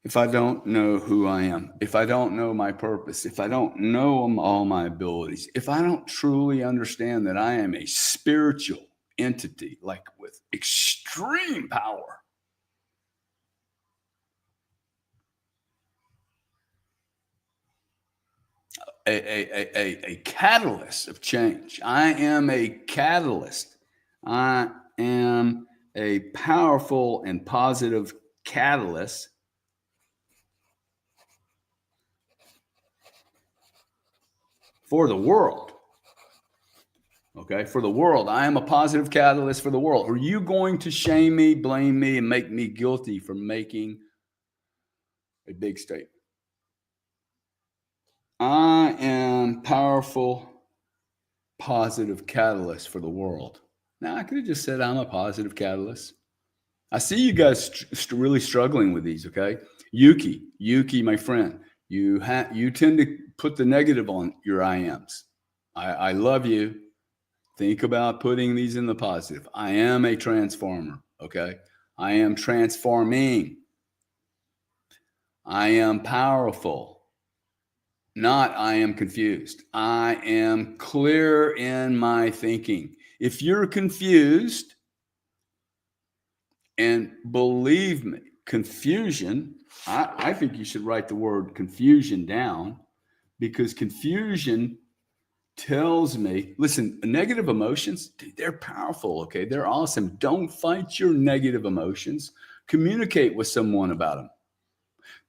If I don't know who I am, if I don't know my purpose, if I don't know all my abilities, if I don't truly understand that I am a spiritual entity, like with extreme power, a catalyst of change. I am a catalyst. I am a powerful and positive catalyst for the world. Okay, for the world. I am a positive catalyst for the world. Are you going to shame me, blame me, and make me guilty for making a big statement? I am powerful, positive catalyst for the world. Now, I could have just said I'm a positive catalyst. I see you guys really struggling with these, okay? Yuki, my friend, you tend to put the negative on your I ams. I love you. Think about putting these in the positive. I am a transformer, okay? I am transforming. I am powerful. Not I am confused. I am clear in my thinking. If you're confused, and believe me, confusion, I think you should write the word confusion down, because confusion tells me, listen, negative emotions, dude, they're powerful, okay? They're awesome. Don't fight your negative emotions. Communicate with someone about them.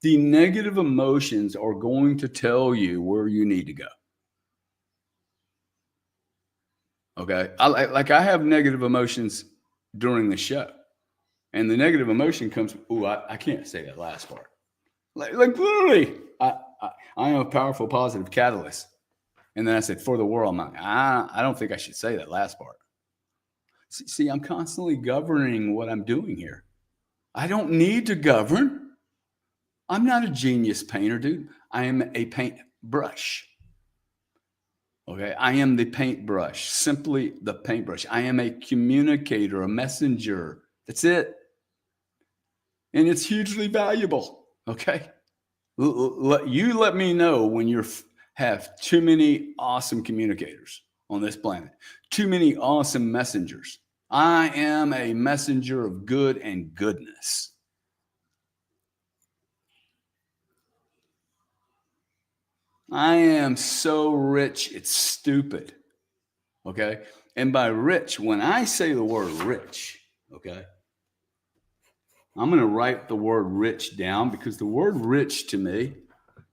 The negative emotions are going to tell you where you need to go. Okay? I have negative emotions during the show. And the negative emotion comes, I can't say that last part. Like literally, I am a powerful, positive catalyst. And then I said, for the world, I'm like, I don't think I should say that last part. See, I'm constantly governing what I'm doing here. I don't need to govern. I'm not a genius painter, dude. I am a paintbrush. Okay. I am the paintbrush, simply the paintbrush. I am a communicator, a messenger. That's it. And it's hugely valuable. Okay. You let me know when you have too many awesome communicators on this planet, too many awesome messengers. I am a messenger of good and goodness. I am so rich, it's stupid. Okay. And by rich, when I say the word rich, okay, I'm going to write the word rich down, because the word rich to me,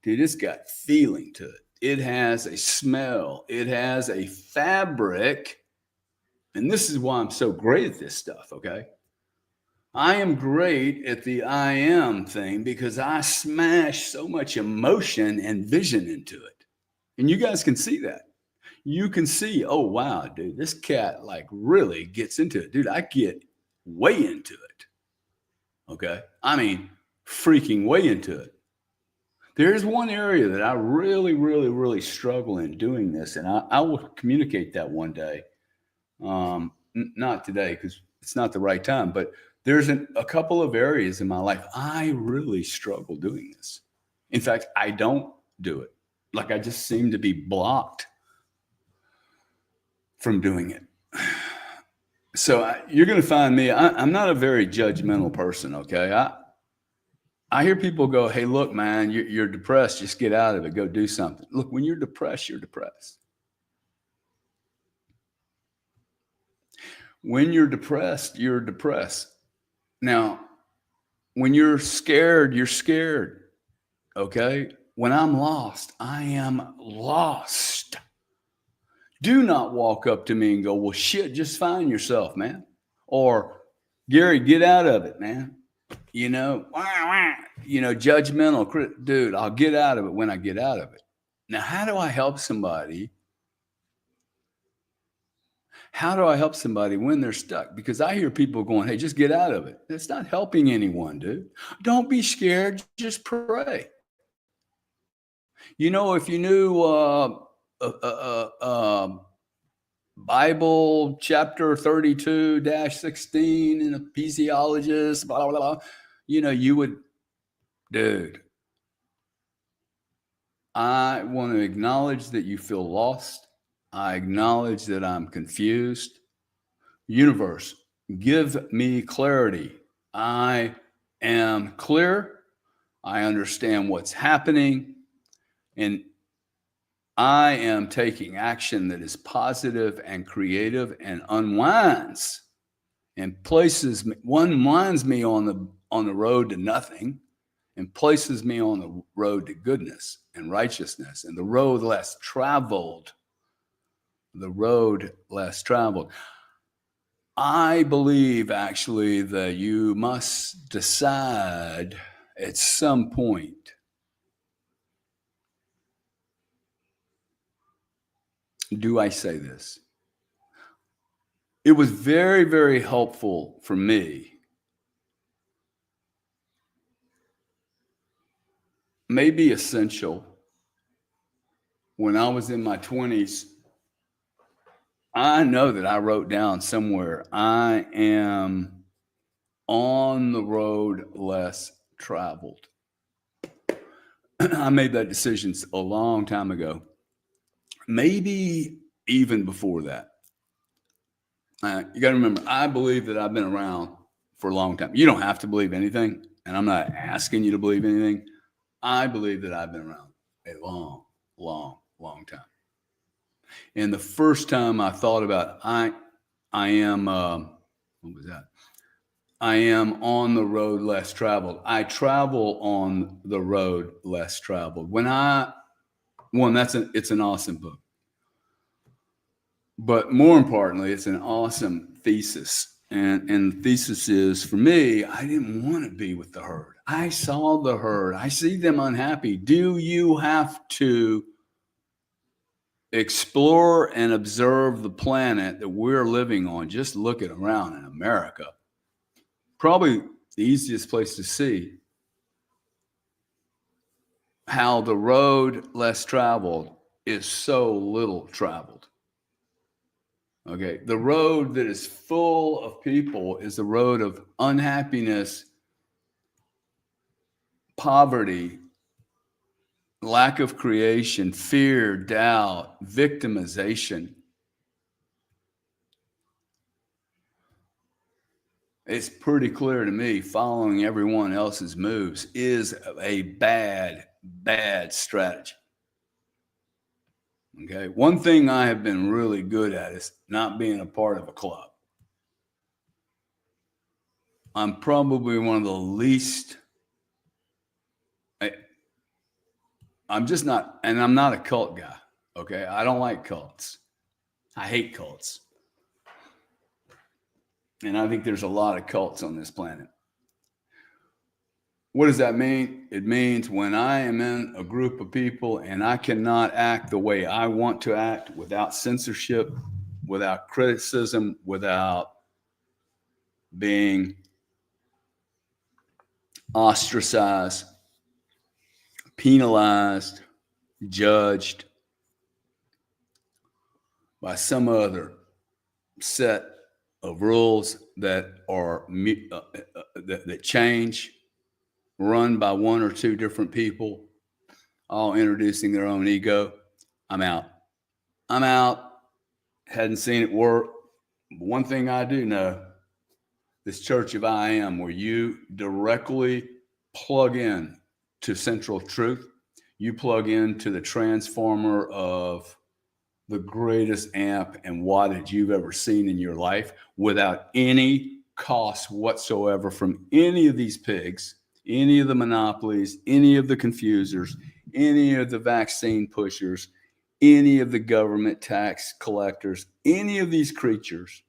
dude, it's got feeling to it. It has a smell. It has a fabric. And this is why I'm so great at this stuff, okay? I am great at the I am thing because I smash so much emotion and vision into it. And you guys can see that. You can see, oh, wow, dude, this cat like really gets into it. Dude, I get way into it. Okay. I mean, freaking way into it. There's one area that I really, really, really struggle in doing this. And I will communicate that one day. Not today, because it's not the right time, but there's a couple of areas in my life I really struggle doing this. In fact, I don't do it. like I just seem to be blocked from doing it. So you're going to find me, I'm not a very judgmental person, okay? I hear people go, hey, look, man, you're depressed. Just get out of it. Go do something. Look, when you're depressed, you're depressed. When you're depressed, you're depressed. Now, when you're scared, okay? When I'm lost, I am lost. Do not walk up to me and go, well, shit, just find yourself, man. Or, Gary, get out of it, man. Judgmental. Dude, I'll get out of it when I get out of it. Now, how do I help somebody? How do I help somebody when they're stuck? Because I hear people going, hey, just get out of it. That's not helping anyone, dude. Don't be scared. Just pray. If you knew Bible chapter 32-16 and ecclesiologist, blah, blah, blah, you would, dude, I want to acknowledge that you feel lost. I acknowledge that I'm confused. Universe, give me clarity. I am clear. I understand what's happening. And I am taking action that is positive and creative and unwinds and unwinds me on the road to nothing and places me on the road to goodness and righteousness and the road less traveled. I believe actually that you must decide at some point. Do I say this? It was very, very helpful for me. Maybe essential. When I was in my 20s, I know that I wrote down somewhere, I am on the road less traveled. I made that decision a long time ago. Maybe even before that. You got to remember, I believe that I've been around for a long time. You don't have to believe anything, and I'm not asking you to believe anything. I believe that I've been around a long, long, long time. And the first time I thought about I am, what was that? I am on the road less traveled. I travel on the road less traveled. It's an awesome book. But more importantly, it's an awesome thesis. And the thesis is, for me, I didn't want to be with the herd. I saw the herd. I see them unhappy. Do you have to explore and observe the planet that we're living on? Just look at around in America. Probably the easiest place to see how the road less traveled is so little traveled. Okay, the road that is full of people is the road of unhappiness, poverty, lack of creation, fear, doubt, victimization. It's pretty clear to me following everyone else's moves is a bad strategy. Okay. One thing I have been really good at is not being a part of a club. I'm probably one of the least, I'm just not, and I'm not a cult guy. Okay. I don't like cults. I hate cults. And I think there's a lot of cults on this planet. What does that mean? It means when I am in a group of people and I cannot act the way I want to act without censorship, without criticism, without being ostracized, penalized, judged by some other set of rules that are that change, run by one or two different people, all introducing their own ego. I'm out. I'm out. Hadn't seen it work. But one thing I do know, this church of I am, where you directly plug in to central truth, you plug into the transformer of the greatest amp and wattage you've ever seen in your life without any cost whatsoever from any of these pigs, any of the monopolies, any of the confusers, any of the vaccine pushers, any of the government tax collectors, any of these creatures.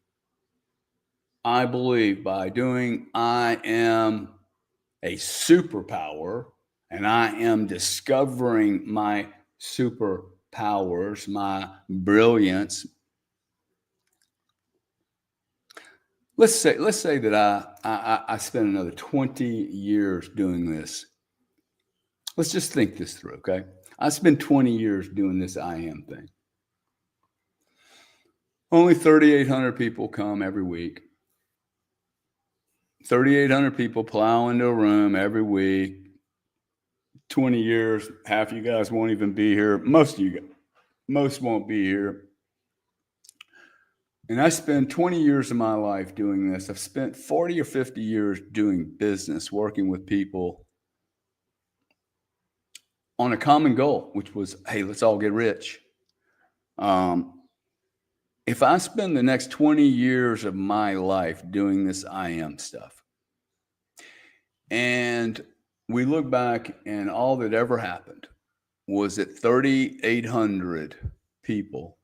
I believe by doing I am a superpower and I am discovering my superpowers, my brilliance. Let's say that I spend another 20 years doing this. Let's just think this through, okay? I spend 20 years doing this I am thing. Only 3,800 people come every week. 3,800 people plow into a room every week. 20 years, half you guys won't even be here. Most won't be here. And I spend 20 years of my life doing this. I've spent 40 or 50 years doing business, working with people on a common goal, which was, hey, let's all get rich. If I spend the next 20 years of my life doing this I am stuff, and we look back and all that ever happened was that 3,800 people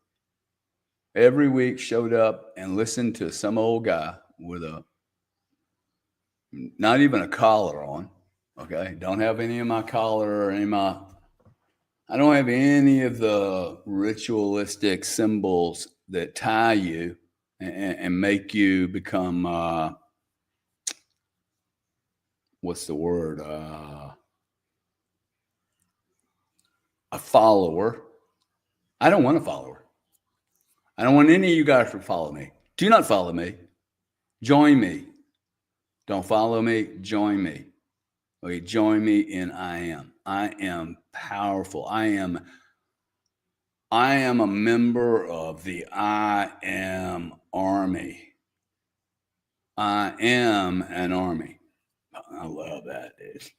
every week showed up and listened to some old guy with not even a collar on. Okay. Don't have any of my collar or I don't have any of the ritualistic symbols that tie you and make you become, what's the word? A follower. I don't want a follower. I don't want any of you guys to follow me. Do not follow me. Join me. Don't follow me. Join me. Okay, join me in I am. I am powerful. I am a member of the I am army. I am an army. I love that, dude.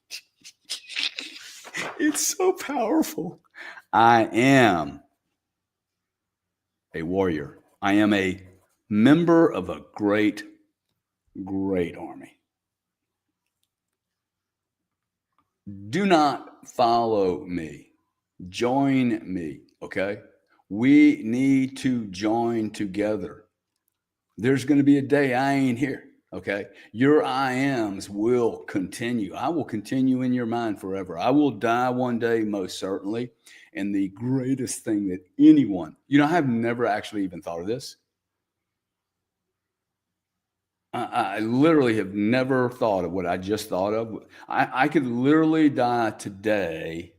It's so powerful. I am a warrior. I am a member of a great, great army. Do not follow me. Join me, okay? We need to join together. There's going to be a day I ain't here, okay? Your I ams will continue. I will continue in your mind forever. I will die one day, most certainly. And the greatest thing that anyone, I have never actually even thought of this. I literally have never thought of what I just thought of. I could literally die today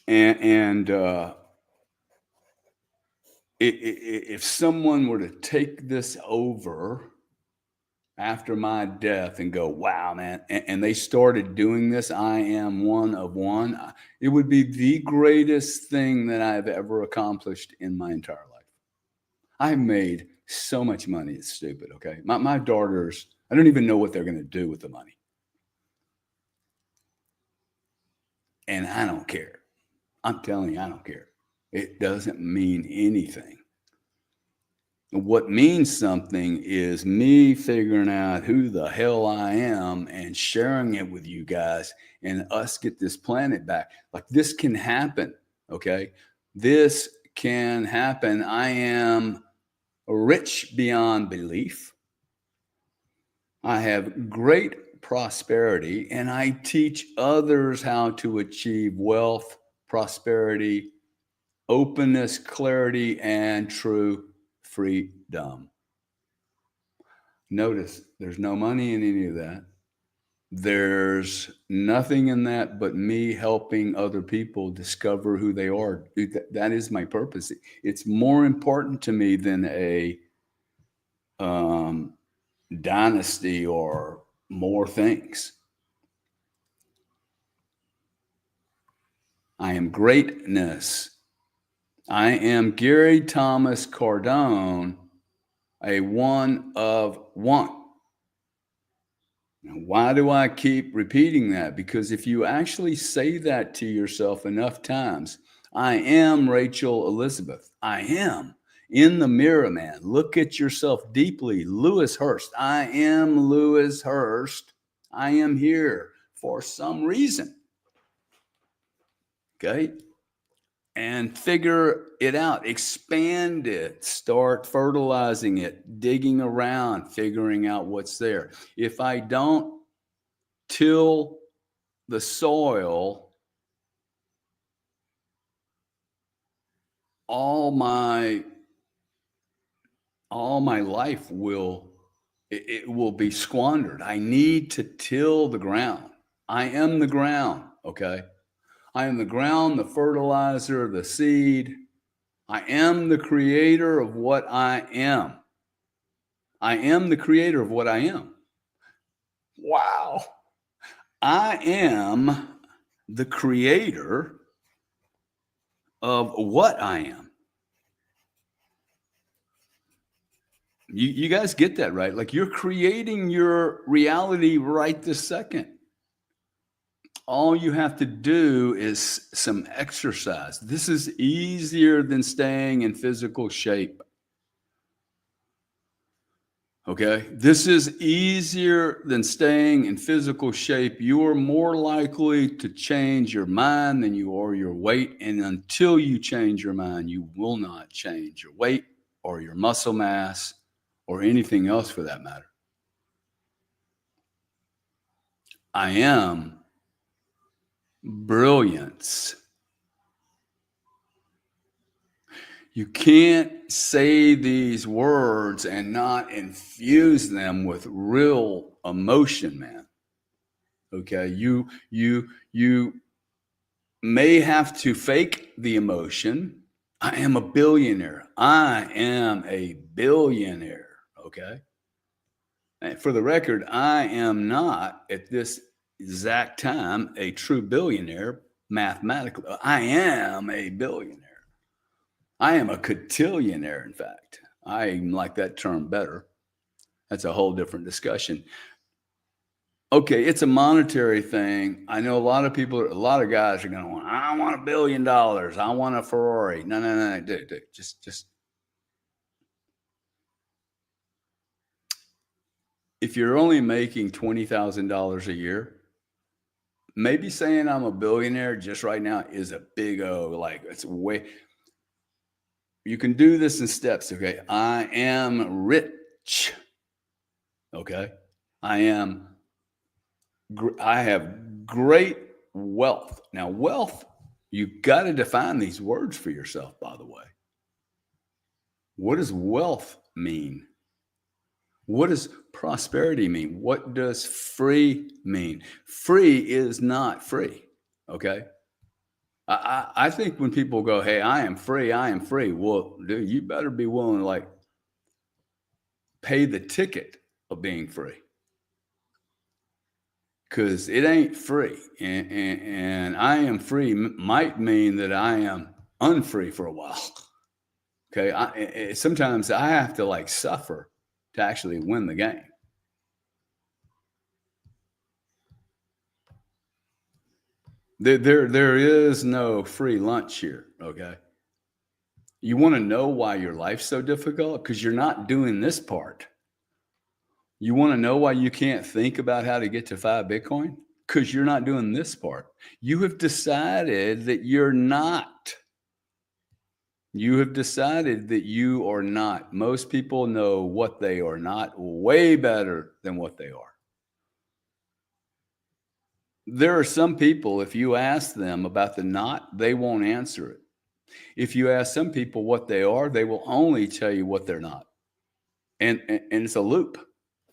and if someone were to take this over after my death and go, wow, man, and they started doing this, I am one of one, it would be the greatest thing that I've ever accomplished in my entire life. I've made so much money. It's stupid. Okay. My daughters, I don't even know what they're going to do with the money. And I don't care. I'm telling you, I don't care. It doesn't mean anything. What means something is me figuring out who the hell I am and sharing it with you guys and us get this planet back. Like this can happen. Okay. This can happen. I am rich beyond belief. I have great prosperity, and I teach others how to achieve wealth, prosperity, openness, clarity, and true freedom. Notice there's no money in any of that. There's nothing in that but me helping other people discover who they are. That is my purpose. It's more important to me than a dynasty or more things. I am greatness. I am Gary Thomas Cardone, a one of one. Now, why do I keep repeating that? Because if you actually say that to yourself enough times, I am Rachel Elizabeth. I am. In the mirror, man. Look at yourself deeply. Lewis Hurst. I am Lewis Hurst. I am here for some reason. Okay. And figure it out, expand it, start fertilizing it, digging around, figuring out what's there. If I don't till the soil, all my life it will be squandered. I need to till the ground. I am the ground, okay? I am the ground, the fertilizer, the seed. I am the creator of what I am. I am the creator of what I am. Wow. I am the creator of what I am. You guys get that, right? Like you're creating your reality right this second. All you have to do is some exercise. This is easier than staying in physical shape. Okay. This is easier than staying in physical shape. You are more likely to change your mind than you are your weight. And until you change your mind, you will not change your weight or your muscle mass or anything else for that matter. I am brilliance. You can't say these words and not infuse them with real emotion, man. Okay, you may have to fake the emotion. I am a billionaire. I am a billionaire. Okay. And for the record, I am not at this exact time a true billionaire mathematically. I am a billionaire. I am a cotillionaire, in fact. I like that term better. That's a whole different discussion. Okay, it's a monetary thing. I know a lot of people, a lot of guys are going to want, I want $1 billion. I want a Ferrari. No, dude, just, if you're only making $20,000 a year, maybe saying I'm a billionaire just right now is a big O. Like it's way, you can do this in steps. Okay. I am rich. Okay. I have great wealth. Now, wealth, you got to define these words for yourself, by the way. What does wealth mean? What does prosperity mean? What does free mean? Free is not free. Okay. I think when people go, hey, I am free. Well, dude, you better be willing to like pay the ticket of being free. Because it ain't free. And I am free might mean that I am unfree for a while. Okay. Sometimes I have to like suffer to actually win the game. There is no free lunch here. Okay. You want to know why your life's so difficult? Because you're not doing this part. You want to know why you can't think about how to get to 5 Bitcoin? Because you're not doing this part. You have decided that you're not. You have decided that you are not. Most people know what they are not way better than what they are. There are some people, if you ask them about the not, they won't answer it. If you ask some people what they are, they will only tell you what they're not. And it's a loop.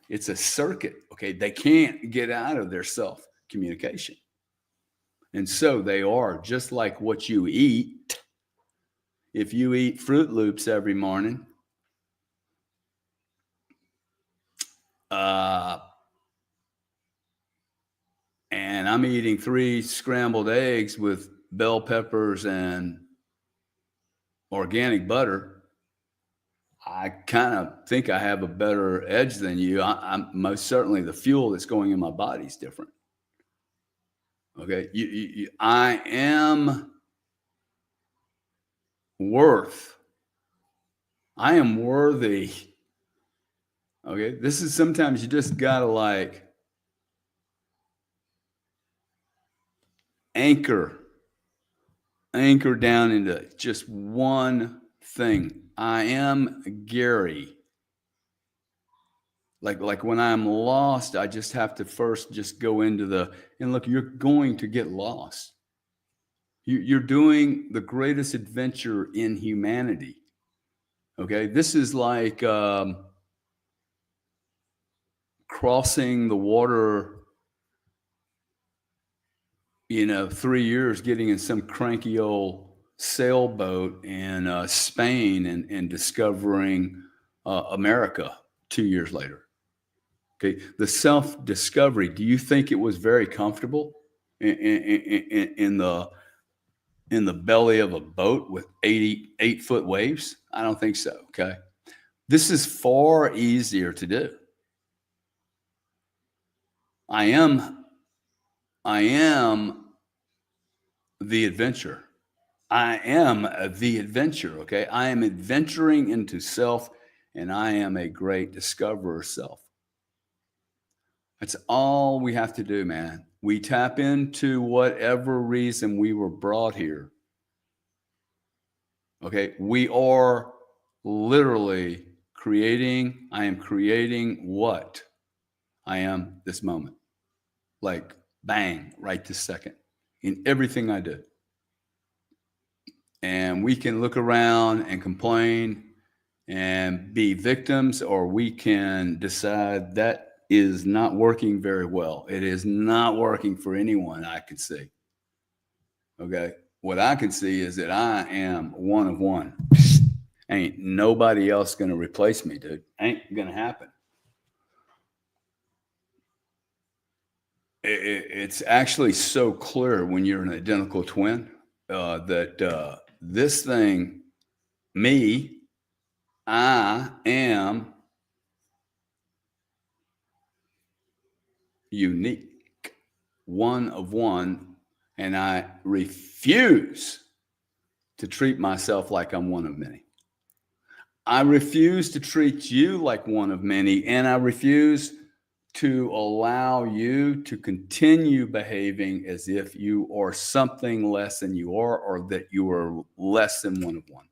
It's a circuit. Okay. They can't get out of their self communication. And so they are just like what you eat. If you eat Fruit Loops every morning, and I'm eating 3 scrambled eggs with bell peppers and organic butter, I kind of think I have a better edge than you. I'm most certainly, the fuel that's going in my body is different. Okay. I am worth, I am worthy. Okay. This is, sometimes you just got to like anchor down into just one thing. I am Gary. Like when I'm lost, I just have to first just go into and look, you're going to get lost. You're doing the greatest adventure in humanity. Okay. This is like crossing the water, 3 years, getting in some cranky old sailboat in Spain and discovering America 2 years later. Okay, the self-discovery. Do you think it was very comfortable in the belly of a boat with 88-foot waves? I don't think so. Okay, this is far easier to do. I am the adventure. I am the adventure. Okay, I am adventuring into self, and I am a great discoverer of self. That's all we have to do, man. We tap into whatever reason we were brought here. Okay. We are literally creating, I am creating what? I am this moment. Like bang, right this second, in everything I do. And we can look around and complain and be victims, or we can decide that is not working very well. It is not working for anyone I can see. Okay. What I can see is that I am one of one. Ain't nobody else going to replace me, dude. Ain't going to happen. It's actually so clear when you're an identical twin that this thing, me, I am unique, one of one, and I refuse to treat myself like I'm one of many. I refuse to treat you like one of many, and I refuse to allow you to continue behaving as if you are something less than you are, or that you are less than one of one.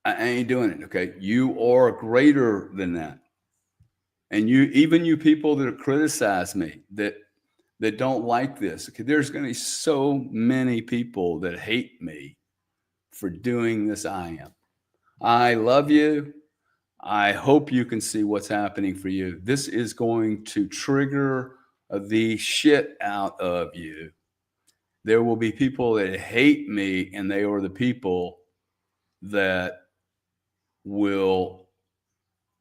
I ain't doing it. Okay. You are greater than that. And you people that criticize me, that don't like this. Okay. There's going to be so many people that hate me for doing this. I am. I love you. I hope you can see what's happening for you. This is going to trigger the shit out of you. There will be people that hate me, and they are the people that will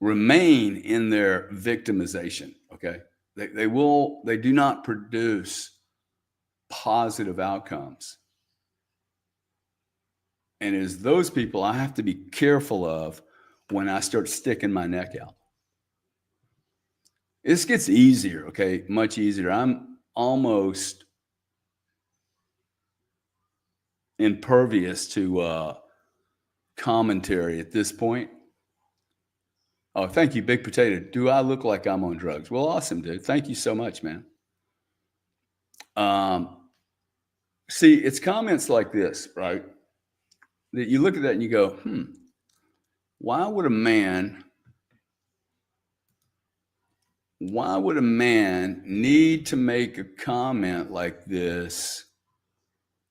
remain in their victimization. Okay. They do not produce positive outcomes. And it's those people I have to be careful of when I start sticking my neck out. This gets easier, okay? Much easier. I'm almost impervious to commentary at this point. Oh, thank you, Big Potato. Do I look like I'm on drugs? Well, awesome, dude. Thank you so much, man. See, it's comments like this, right? That you look at that and you go, why would a man need to make a comment like this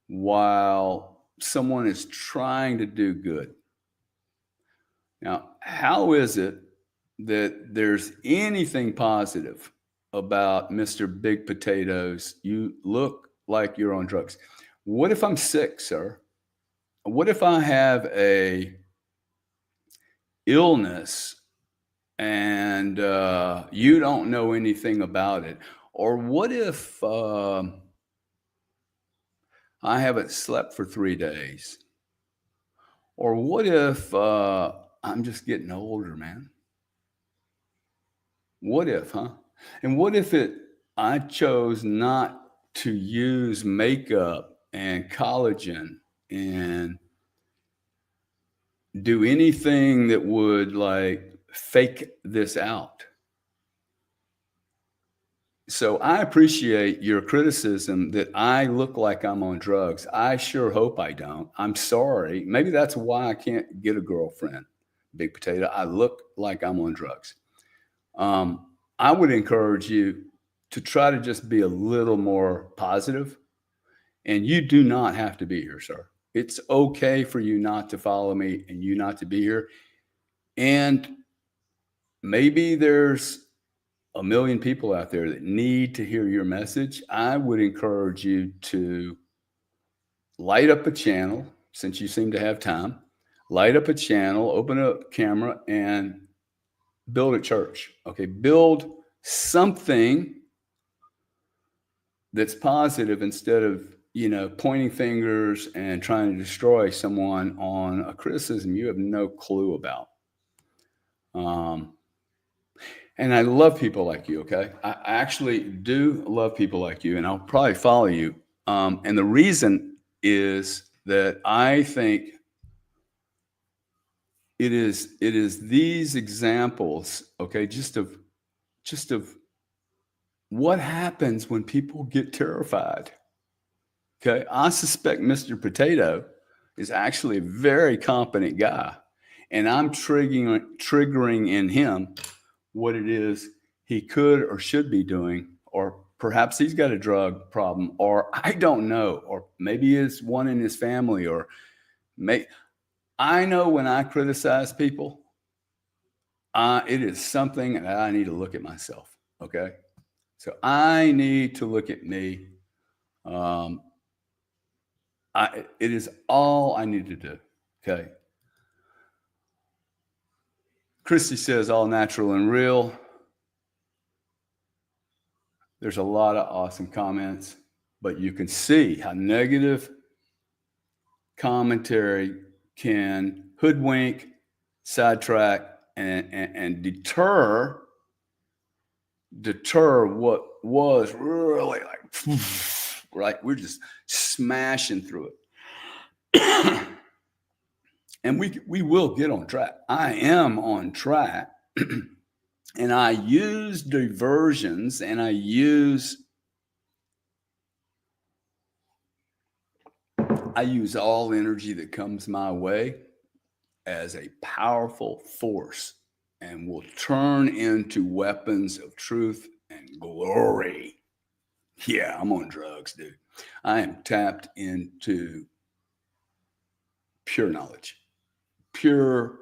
while someone is trying to do good? Now, how is it that there's anything positive about Mr. Big Potatoes? You look like you're on drugs. What if I'm sick, sir? What if I have a illness and you don't know anything about it? Or what if I haven't slept for 3 days. Or what if I'm just getting older, man? What if, huh? And what if I chose not to use makeup and collagen and do anything that would like fake this out? So I appreciate your criticism that I look like I'm on drugs. I sure hope I don't. I'm sorry. Maybe that's why I can't get a girlfriend, Big Potato. I look like I'm on drugs. I would encourage you to try to just be a little more positive. And you do not have to be here, sir. It's okay for you not to follow me and you not to be here. And maybe there's a million people out there that need to hear your message. I would encourage you to light up a channel since you seem to have time. Light up a channel, open a camera, and build a church. Okay, build something that's positive instead of pointing fingers and trying to destroy someone on a criticism you have no clue about. And I love people like you. Okay, I actually do love people like you, and I'll probably follow you. And the reason is that I think it is these examples, okay, just of what happens when people get terrified. Okay, I suspect Mr. Potato is actually a very competent guy, and I'm triggering in him what it is he could or should be doing, or perhaps he's got a drug problem, or I don't know, or maybe it's one in his family, or I know when I criticize people, it is something that I need to look at myself. Okay, so I need to look at me. Um, it is all I need to do. Okay. Christy says all natural and real. There's a lot of awesome comments, but you can see how negative commentary can hoodwink, sidetrack, and deter what was really like, right? We're just smashing through it. And we will get on track. I am on track. And I use diversions and I use all energy that comes my way as a powerful force and will turn into weapons of truth and glory. Yeah, I'm on drugs, dude. I am tapped into pure knowledge, pure,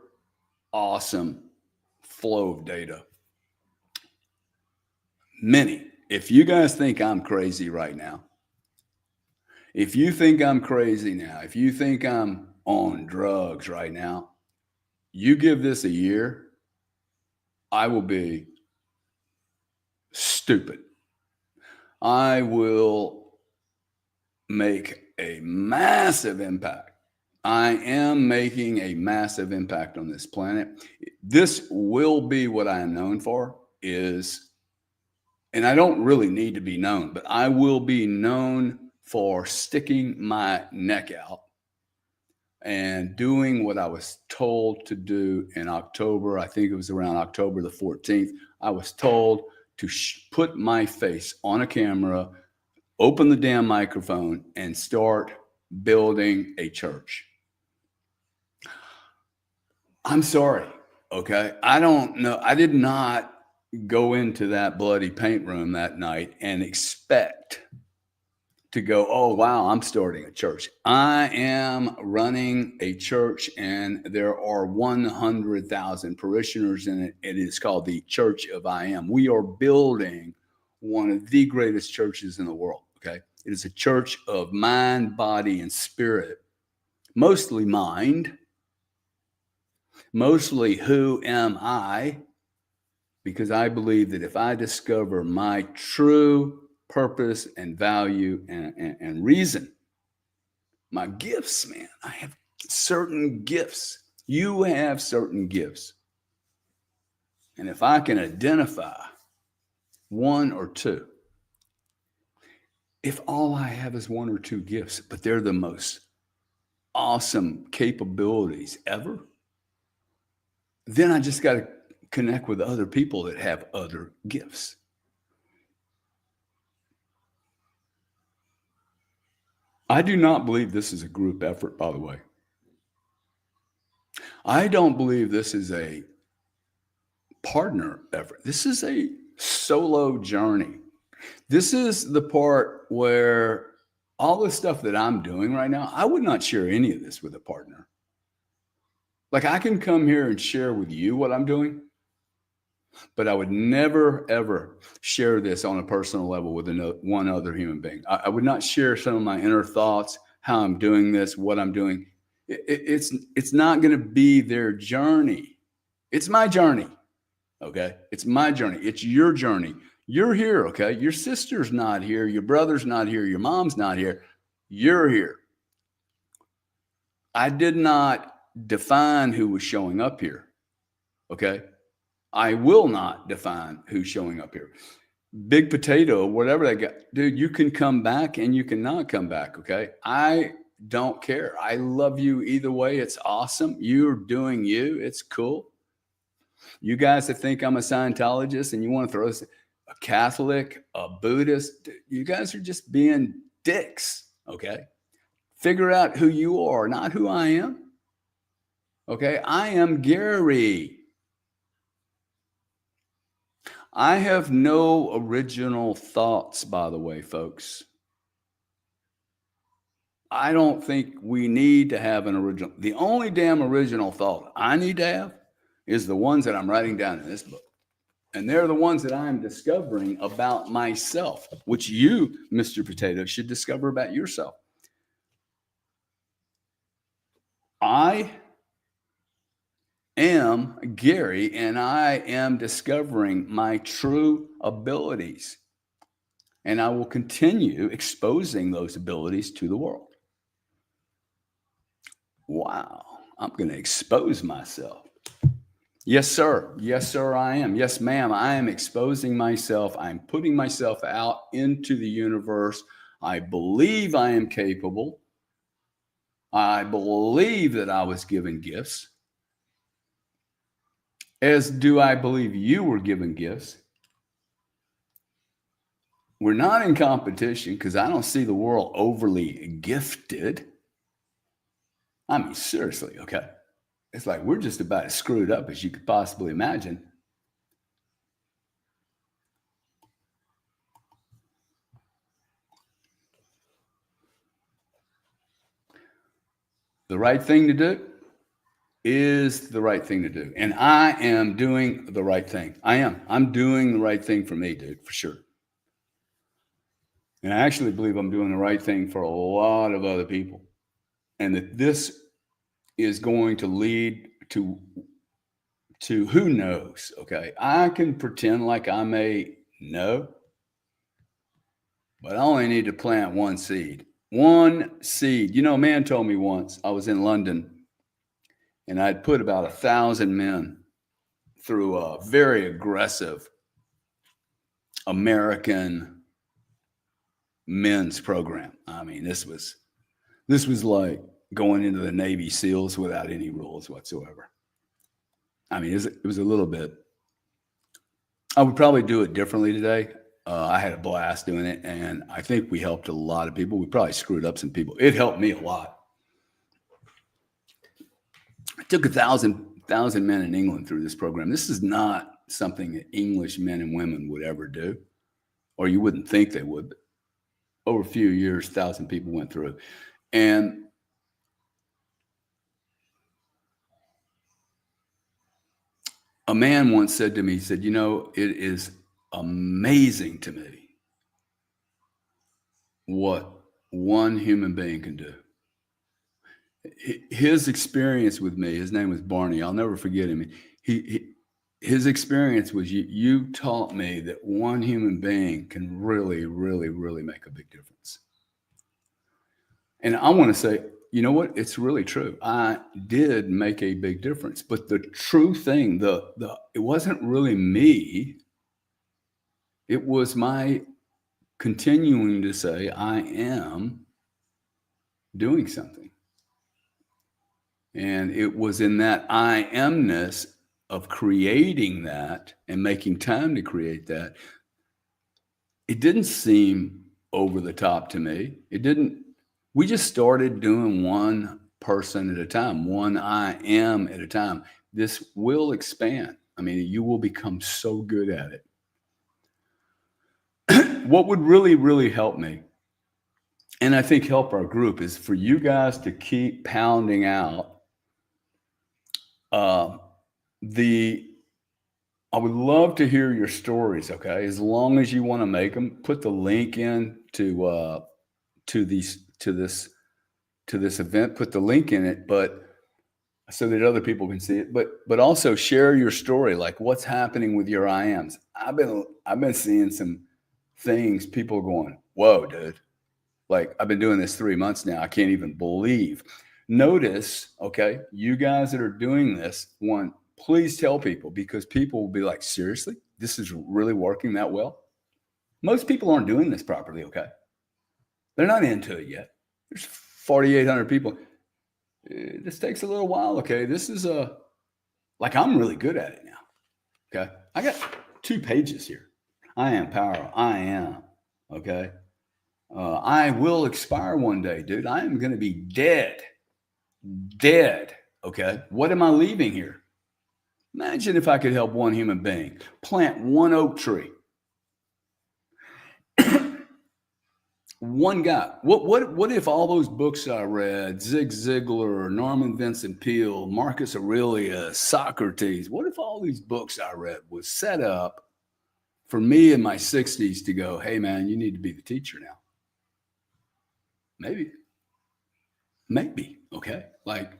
awesome flow of data. If you guys think I'm crazy right now, if you think I'm crazy now, if you think I'm on drugs right now, you give this a year, I will be stupid. I will make a massive impact. I am making a massive impact on this planet. This will be what I am known for and I don't really need to be known, but I will be known for sticking my neck out and doing what I was told to do in October. I think it was around October the 14th. I was told to put my face on a camera, open the damn microphone, and start building a church. I'm sorry, okay? I don't know. I did not go into that bloody paint room that night and expect to go, oh, wow, I'm starting a church. I am running a church, and there are 100,000 parishioners in it. It is called the Church of I Am. We are building one of the greatest churches in the world, okay? It is a church of mind, body, and spirit, mostly mind, mostly who am I, because I believe that if I discover my true purpose and value and reason, My gifts, man. I have certain gifts. You have certain gifts. And if I can identify one or two, if all I have is one or two gifts, but they're the most awesome capabilities ever, then I just got to connect with other people that have other gifts. I do not believe this is a group effort, by the way. I don't believe this is a partner effort. This is a solo journey. This is the part where all the stuff that I'm doing right now, I would not share any of this with a partner. Like I can come here and share with you what I'm doing, but I would never, ever share this on a personal level with one other human being. I would not share some of my inner thoughts, how I'm doing this, what I'm doing. It's not going to be their journey. It's my journey. Okay. It's my journey. It's your journey. You're here. Okay. Your sister's not here. Your brother's not here. Your mom's not here. You're here. I did not define who was showing up here. Okay. I will not define who's showing up here. Big potato, whatever they got, dude, you can come back and you cannot come back. Okay. I don't care. I love you either way. It's awesome. You're doing you. It's cool. You guys that think I'm a Scientologist and you want to throw a Catholic, a Buddhist, you guys are just being dicks. Okay. Figure out who you are, not who I am. Okay. I am Gary. I have no original thoughts, by the way, folks. I don't think we need to have an original. The only damn original thought I need to have is the ones that I'm writing down in this book. And they're the ones that I'm discovering about myself, which you, Mr. Potato, should discover about yourself. I am Gary, and I am discovering my true abilities. And I will continue exposing those abilities to the world. Wow, I'm going to expose myself. Yes, sir. Yes, sir, I am. Yes, ma'am, I am exposing myself. I'm putting myself out into the universe. I believe I am capable. I believe that I was given gifts. As do I believe you were given gifts. We're not in competition because I don't see the world overly gifted. I mean, seriously, okay? It's like we're just about as screwed up as you could possibly imagine. The right thing to do is the right thing to do. And I am doing the right thing. I am. I'm doing the right thing for me, dude, for sure. And I actually believe I'm doing the right thing for a lot of other people. And that this is going to lead to who knows, okay? I can pretend like I may know, but I only need to plant one seed. One seed. You know, a man told me once, I was in London, and I'd put about 1,000 men through a very aggressive American men's program. I mean, this was like going into the Navy SEALs without any rules whatsoever. I mean, it was a little bit. I would probably do it differently today. I had a blast doing it, and I think we helped a lot of people. We probably screwed up some people. It helped me a lot. I took 1,000 men in England through this program. This is not something that English men and women would ever do, or you wouldn't think they would. But over a few years, 1,000 people went through. And a man once said to me, he said, you know, it is amazing to me what one human being can do. His experience with me, his name was Barney. I'll never forget him. His experience was you taught me that one human being can really, really, really make a big difference. And I want to say, you know what? It's really true. I did make a big difference. But the true thing, the it wasn't really me. It was my continuing to say, I am doing something. And it was in that I amness of creating that and making time to create that. It didn't seem over the top to me. It didn't. We just started doing one person at a time, one I am at a time. This will expand. I mean, you will become so good at it. What would really, really help me, and I think help our group, is for you guys to keep pounding out uh, the. I would love to hear your stories. Okay, as long as you want to make them, put the link in to these to this event. Put the link in it, but so that other people can see it. But also share your story, like what's happening with your IAMs. I've been seeing some things. People going, "Whoa, dude!" Like I've been doing this 3 months now. I can't even believe. Notice, okay, you guys that are doing this, one, please tell people, because people will be like, seriously, this is really working that well? Most people aren't doing this properly, okay? They're not into it yet. There's 4,800 people. This takes a little while, okay? This is like I'm really good at it now, okay? I got 2 pages here. I am power. I am, okay? I will expire one day, dude. I am going to be dead. Dead. Okay. What am I leaving here? Imagine if I could help one human being plant one oak tree. One guy. What if all those books I read, Zig Ziglar, Norman Vincent Peale, Marcus Aurelius, Socrates, what if all these books I read was set up for me in my 60s to go, hey man, you need to be the teacher now? Maybe, okay? Like,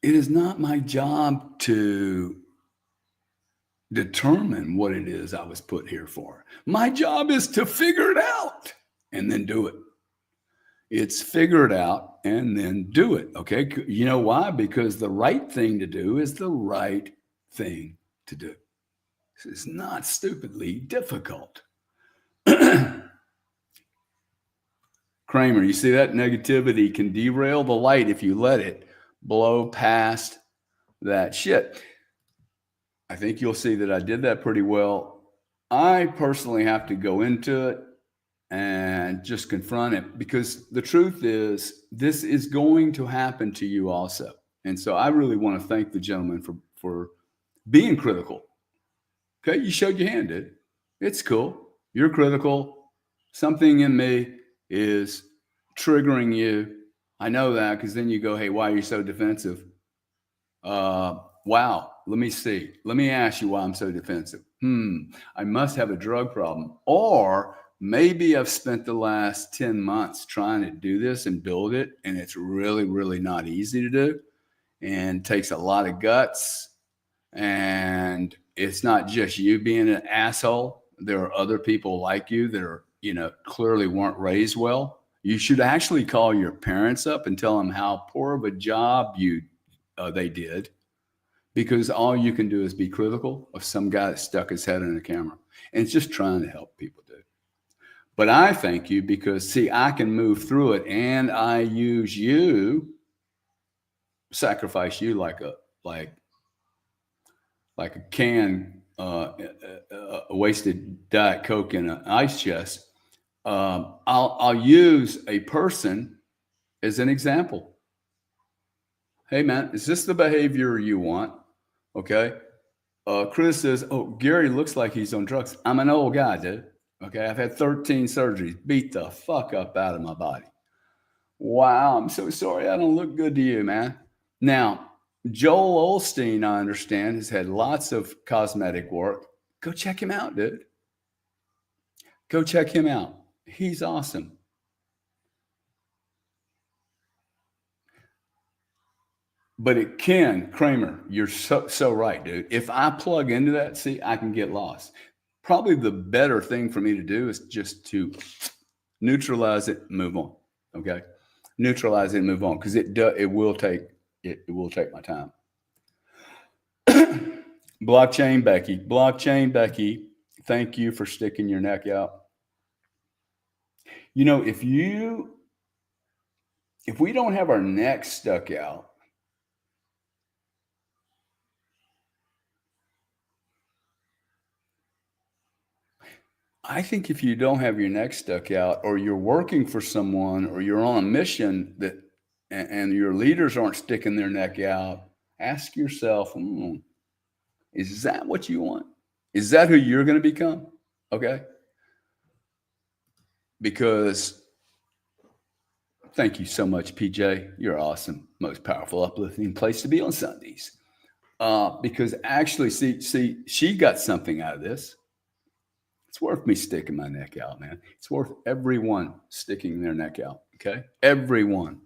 it is not my job to determine what it is I was put here for. My job is to figure it out and then do it. It's figure it out and then do it, okay? You know why? Because the right thing to do is the right thing to do. It's not stupidly difficult. Kramer, you see that? Negativity can derail the light if you let it blow past that shit. I think you'll see that I did that pretty well. I personally have to go into it and just confront it, because the truth is this is going to happen to you also. And so I really want to thank the gentleman for being critical. Okay, you showed your hand, dude. It's cool. You're critical. Something in me is triggering you. I know that, because then you go, hey, why are you so defensive? Wow, let me see. Let me ask you why I'm so defensive. I must have a drug problem. Or maybe I've spent the last 10 months trying to do this and build it, and it's really, really not easy to do and takes a lot of guts. And it's not just you being an asshole. There are other people like you that are, clearly weren't raised well. You should actually call your parents up and tell them how poor of a job they did, because all you can do is be critical of some guy that stuck his head in a camera. And it's just trying to help people, dude. But I thank you, because, see, I can move through it, and I use you, sacrifice you like a can, a wasted Diet Coke in an ice chest. I'll use a person as an example. Hey man, is this the behavior you want? Okay. Chris says, oh, Gary looks like he's on drugs. I'm an old guy, dude. Okay. I've had 13 surgeries, beat the fuck up out of my body. Wow. I'm so sorry. I don't look good to you, man. Now, Joel Osteen, I understand, has had lots of cosmetic work. Go check him out, dude. Go check him out. He's awesome. But it can, Kramer, you're so right, dude. If I plug into that, see, I can get lost. Probably the better thing for me to do is just to neutralize it, move on. Okay, neutralize it and move on, because it will take it will take my time. Blockchain Becky, thank you for sticking your neck out. You know, if we don't have our neck stuck out, I think if you don't have your neck stuck out, or you're working for someone, or you're on a mission that, and your leaders aren't sticking their neck out, ask yourself, is that what you want? Is that who you're going to become? Okay. Because thank you so much, PJ. You're awesome. Most powerful, uplifting place to be on Sundays. Because actually, see, she got something out of this. It's worth me sticking my neck out, man. It's worth everyone sticking their neck out. Okay, everyone.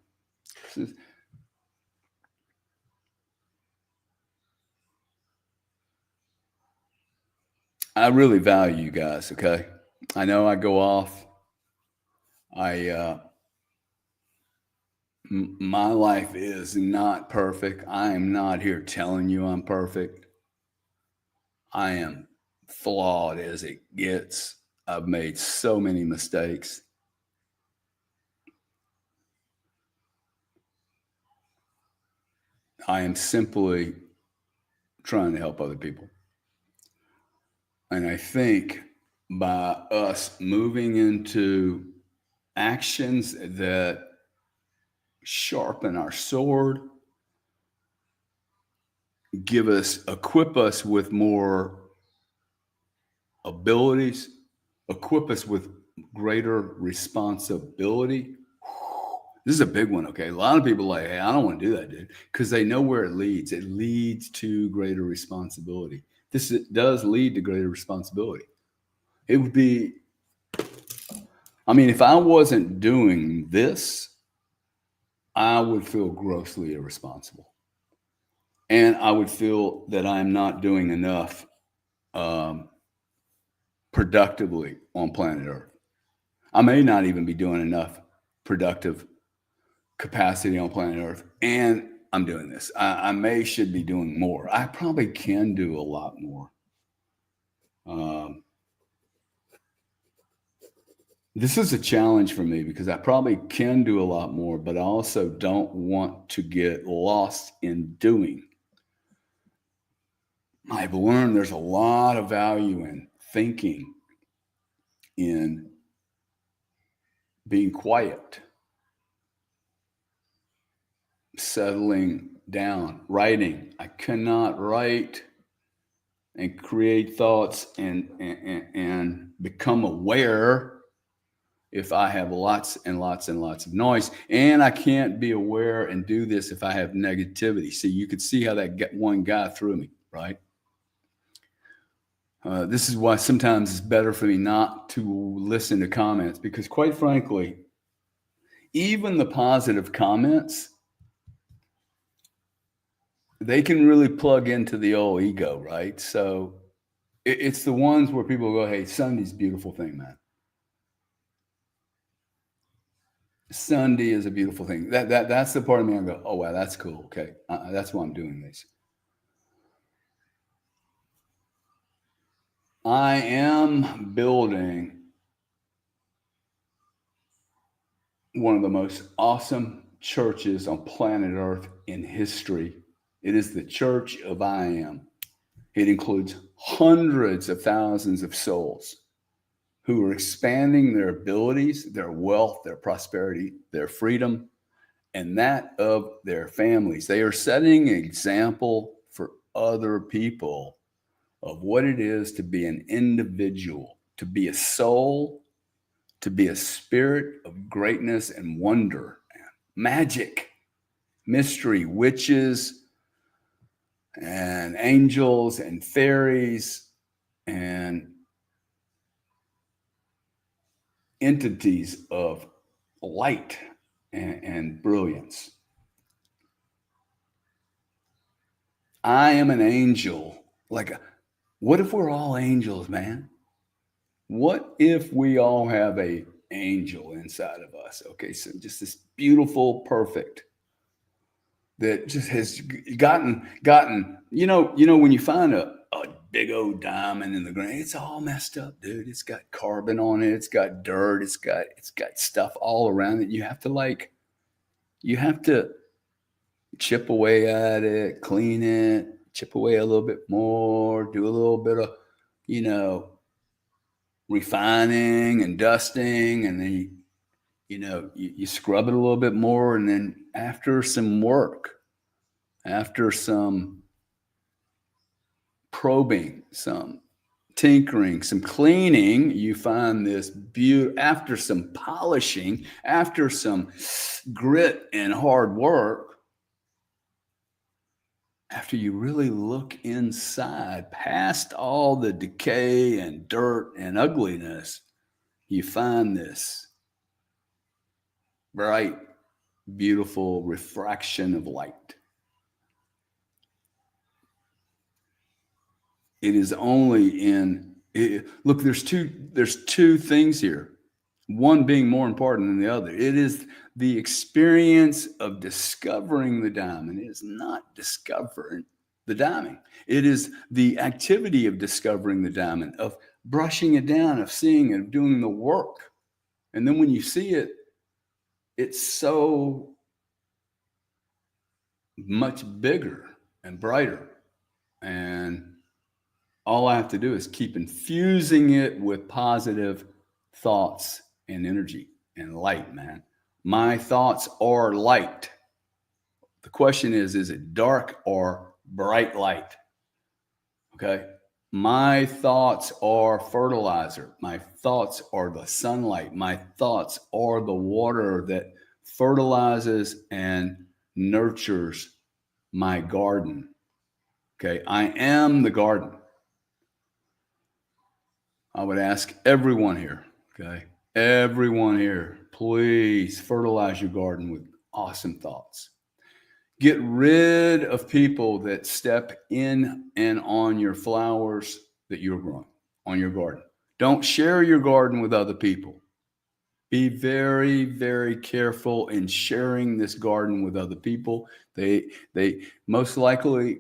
I really value you guys. Okay, I know I go off. My life is not perfect. I am not here telling you I'm perfect. I am flawed as it gets. I've made so many mistakes. I am simply trying to help other people. And I think by us moving into actions that sharpen our sword, equip us with more abilities, equip us with greater responsibility. This is a big one, okay? A lot of people are like, hey, I don't want to do that, dude, because they know where it leads. It leads to greater responsibility. This does lead to greater responsibility. It would be, I mean, if I wasn't doing this, I would feel grossly irresponsible. And I would feel that I'm not doing enough productively on planet Earth. I may not even be doing enough productive capacity on planet Earth, and I'm doing this. I should be doing more. I probably can do a lot more. This is a challenge for me because I probably can do a lot more, but I also don't want to get lost in doing. I've learned there's a lot of value in thinking, in being quiet, settling down, writing. I cannot write and create thoughts and become aware if I have lots and lots and lots of noise. And I can't be aware and do this if I have negativity. See, you could see how that one guy threw me, right? This is why sometimes it's better for me not to listen to comments, because quite frankly, even the positive comments, they can really plug into the old ego, right? So it's the ones where people go, hey, Sunday's a beautiful thing, man. Sunday is a beautiful thing. That's the part of me I go, oh, wow, that's cool. Okay. That's why I'm doing this. I am building one of the most awesome churches on planet Earth in history. It is the Church of I Am. It includes hundreds of thousands of souls who are expanding their abilities, their wealth, their prosperity, their freedom, and that of their families. They are setting an example for other people of what it is to be an individual, to be a soul, to be a spirit of greatness and wonder, magic, mystery, witches, and angels and fairies and entities of light and brilliance. I am an angel. What if we're all angels, man? What if we all have a angel inside of us. Okay, so just this beautiful, perfect that just has gotten. When you find a big old diamond in the ground, it's all messed up, dude. It's got carbon on it. It's got dirt. It's got stuff all around it. You have to chip away at it, clean it, chip away a little bit more, do a little bit of, you know, refining and dusting, and then you scrub it a little bit more, and then after some work, after some probing, some tinkering, some cleaning, you find this beauty. After some polishing, after some grit and hard work, after you really look inside past all the decay and dirt and ugliness, you find this bright, beautiful refraction of light. It is only look, there's two things here, one being more important than the other. It is the experience of discovering the diamond. It is not discovering the diamond. It is the activity of discovering the diamond, of brushing it down, of seeing it, of doing the work. And then when you see it, it's so much bigger and brighter. And all I have to do is keep infusing it with positive thoughts and energy and light, man. My thoughts are light. The question is it dark or bright light? Okay. My thoughts are fertilizer. My thoughts are the sunlight. My thoughts are the water that fertilizes and nurtures my garden. Okay. I am the garden. I would ask everyone here, okay, everyone here, please fertilize your garden with awesome thoughts. Get rid of people that step in and on your flowers that you're growing on your garden. Don't share your garden with other people. Be very, very careful in sharing this garden with other people. They most likely,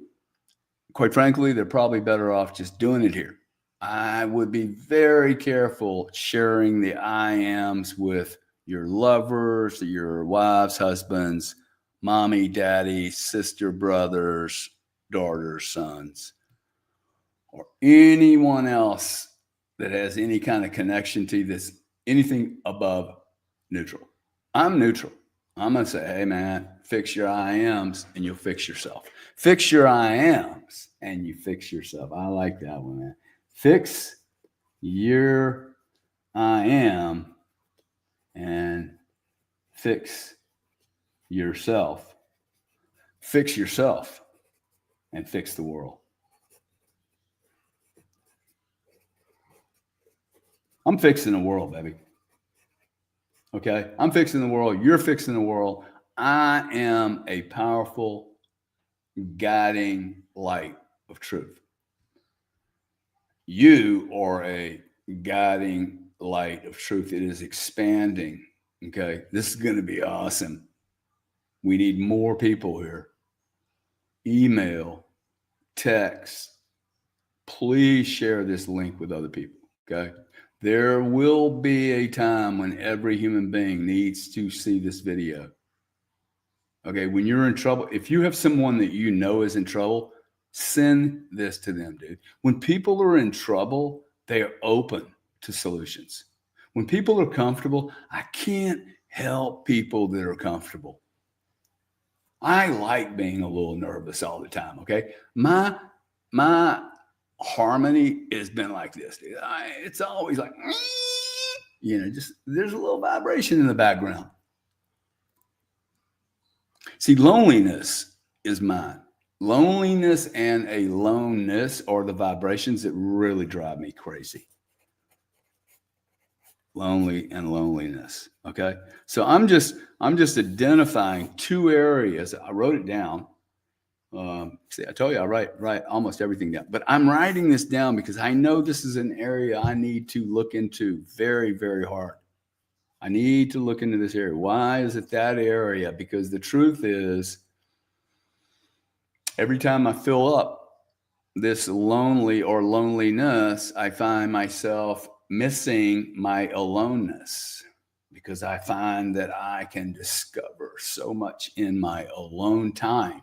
quite frankly, they're probably better off just doing it here. I would be very careful sharing the I ams with your lovers, your wives, husbands, mommy, daddy, sister, brothers, daughters, sons, or anyone else that has any kind of connection to this, anything above neutral. I'm neutral. I'm going to say, hey, man, fix your I ams and you'll fix yourself. Fix your I ams and you fix yourself. I like that one, man. Fix your I am and fix yourself. Fix yourself and fix the world. I'm fixing the world, baby. Okay? I'm fixing the world. You're fixing the world. I am a powerful, guiding light of truth. You are a guiding light of truth. It is expanding. Okay. This is going to be awesome. We need more people here. Email, text. Please share this link with other people. Okay. There will be a time when every human being needs to see this video. Okay. When you're in trouble, if you have someone that you know is in trouble, send this to them, dude. When people are in trouble, they are open to solutions. When people are comfortable, I can't help people that are comfortable. I like being a little nervous all the time, okay? My harmony has been like this, dude. It's always like, just there's a little vibration in the background. See, loneliness is mine. Loneliness and aloneness are the vibrations that really drive me crazy. Lonely and loneliness. Okay. So I'm just identifying two areas. I wrote it down. See, I told you I write almost everything down, but I'm writing this down because I know this is an area I need to look into very, very hard. I need to look into this area. Why is it that area? Because the truth is, every time I fill up this lonely or loneliness, I find myself missing my aloneness, because I find that I can discover so much in my alone time.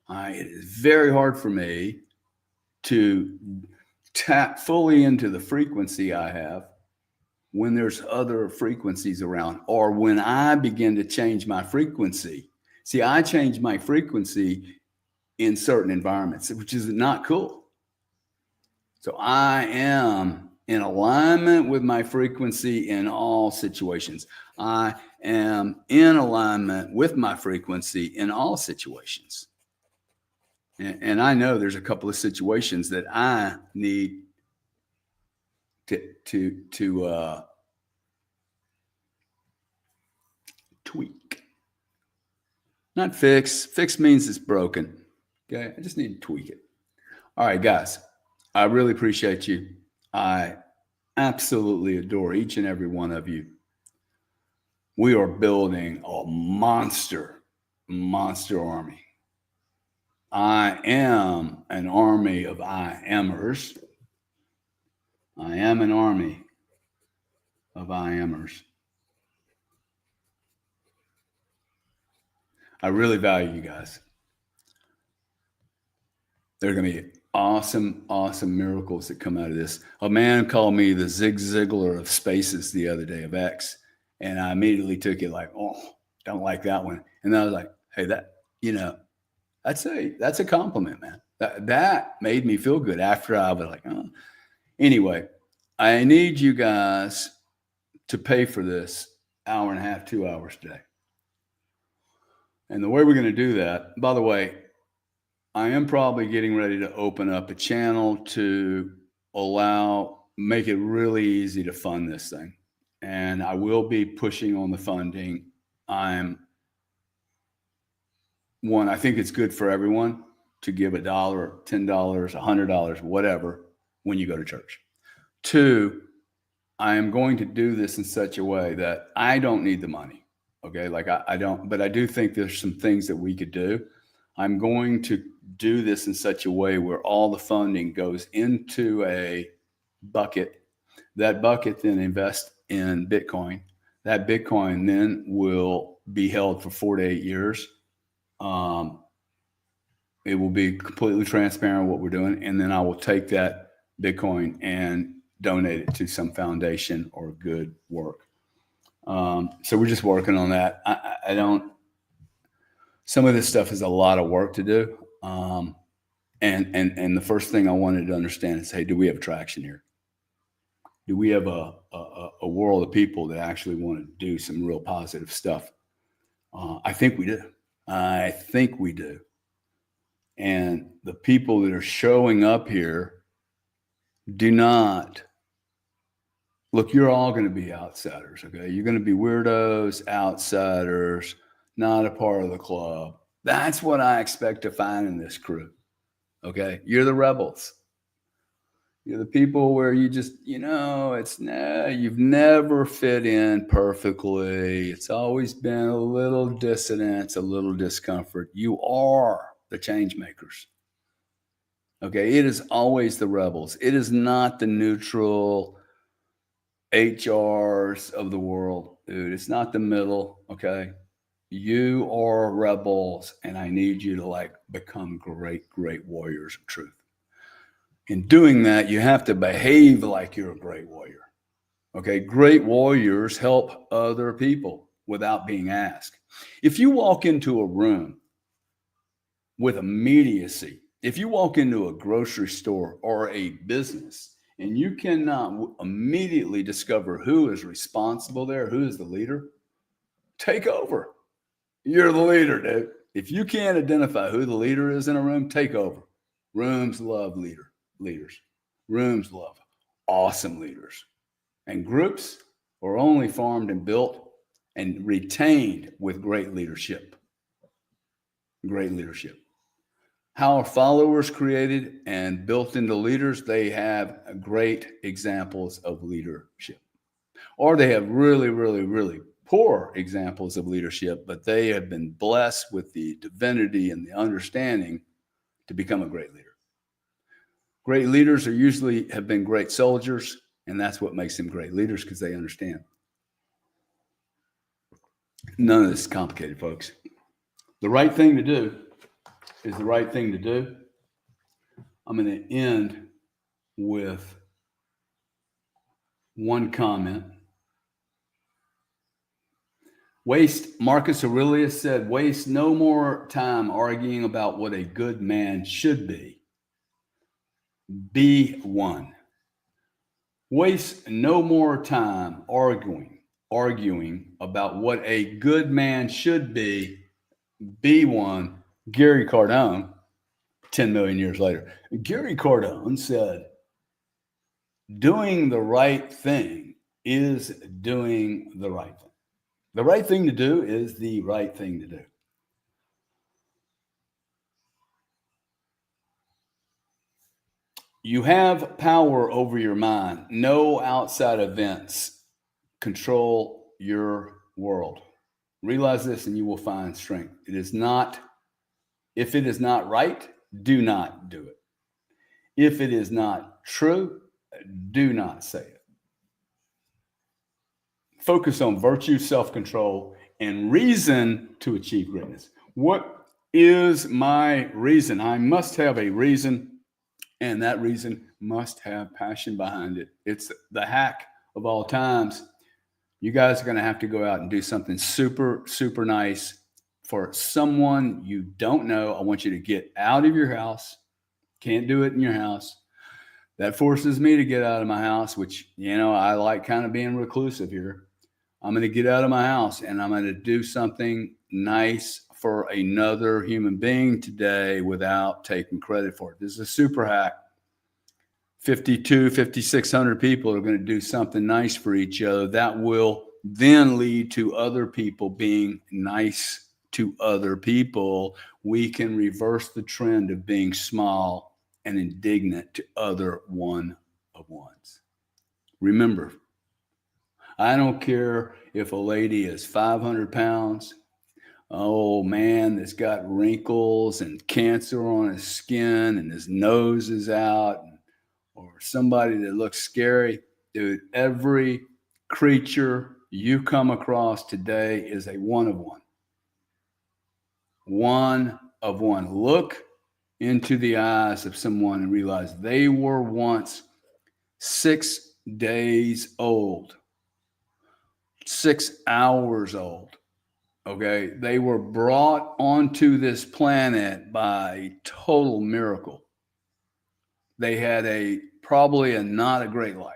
It is very hard for me to tap fully into the frequency I have when there's other frequencies around, or when I begin to change my frequency. See, I change my frequency in certain environments, which is not cool. So I am in alignment with my frequency in all situations. I am in alignment with my frequency in all situations. And I know there's a couple of situations that I need to tweak. Not fix. Fix means it's broken. Okay, I just need to tweak it. All right, guys, I really appreciate you. I absolutely adore each and every one of you. We are building a monster army. I am an army of I amers. I am an army of I amers. I really value you guys. There are going to be awesome miracles that come out of this. A man called me the Zig Ziglar of spaces the other day, of X. And I immediately took it like, oh, don't like that one. And then I was like, hey, that's a compliment, man. That made me feel good after I was like, oh. Anyway, I need you guys to pay for this hour and a half, 2 hours today. And the way we're going to do that, by the way, I am probably getting ready to open up a channel to make it really easy to fund this thing. And I will be pushing on the funding. I think it's good for everyone to give $1, $10, $100, whatever, when you go to church. 2, I am going to do this in such a way that I don't need the money. Okay. Like I don't, but I do think there's some things that we could do. I'm going to do this in such a way where all the funding goes into a bucket. That bucket then invests in Bitcoin. That Bitcoin then will be held for 4 to 8 years. It will be completely transparent what we're doing. And then I will take that Bitcoin and donate it to some foundation or good work. So we're just working on that. Some of this stuff is a lot of work to do. And the first thing I wanted to understand is, hey, do we have traction here? Do we have a world of people that actually want to do some real positive stuff? I think we do. I think we do. And the people that are showing up here do not look. You're all going to be outsiders. Okay. You're going to be weirdos, outsiders, not a part of the club. That's what I expect to find in this crew. Okay. You're the rebels. You're the people where you just, you've never fit in perfectly. It's always been a little dissonance, a little discomfort. You are the change makers. Okay. It is always the rebels. It is not the neutral HRs of the world, dude. It's not the middle. Okay. You are rebels, and I need you to become great warriors of truth. In doing that, you have to behave like you're a great warrior. Okay. Great warriors help other people without being asked. If you walk into a room with immediacy, if you walk into a grocery store or a business and you cannot immediately discover who is responsible there, who is the leader, take over. You're the leader, dude. If you can't identify who the leader is in a room, take over. Rooms love leaders. Rooms love awesome leaders. And groups are only formed and built and retained with great leadership. Great leadership. How are followers created and built into leaders? They have great examples of leadership. or they have really, really, really poor examples of leadership, but they have been blessed with the divinity and the understanding to become a great leader. Great leaders are usually have been great soldiers, and that's what makes them great leaders, because they understand. None of this is complicated, folks. The right thing to do is the right thing to do. I'm going to end with one comment. Marcus Aurelius said, waste no more time arguing about what a good man should be. Be one. Waste no more time arguing about what a good man should be. Be one. Gary Cardone, 10 million years later. Gary Cardone said, doing the right thing is doing the right thing. The right thing to do is the right thing to do. You have power over your mind. No outside events control your world. Realize this and you will find strength. If it is not right, do not do it. If it is not true, do not say it. Focus on virtue, self-control, and reason to achieve greatness. What is my reason? I must have a reason, and that reason must have passion behind it. It's the hack of all times. You guys are going to have to go out and do something super, super nice for someone you don't know. I want you to get out of your house. Can't do it in your house. That forces me to get out of my house, which, I like kind of being reclusive here. I'm going to get out of my house and I'm going to do something nice for another human being today without taking credit for it. This is a super hack. 5,600 people are going to do something nice for each other. That will then lead to other people being nice to other people. We can reverse the trend of being small and indignant to other one-of-ones. Remember, I don't care if a lady is 500 pounds, oh man, that's got wrinkles and cancer on his skin and his nose is out, or somebody that looks scary. Dude, every creature you come across today is a one-of-one. One-of-one. Look into the eyes of someone and realize they were once 6 days old, 6 hours old. Okay. They were brought onto this planet by a total miracle. They had probably not a great life.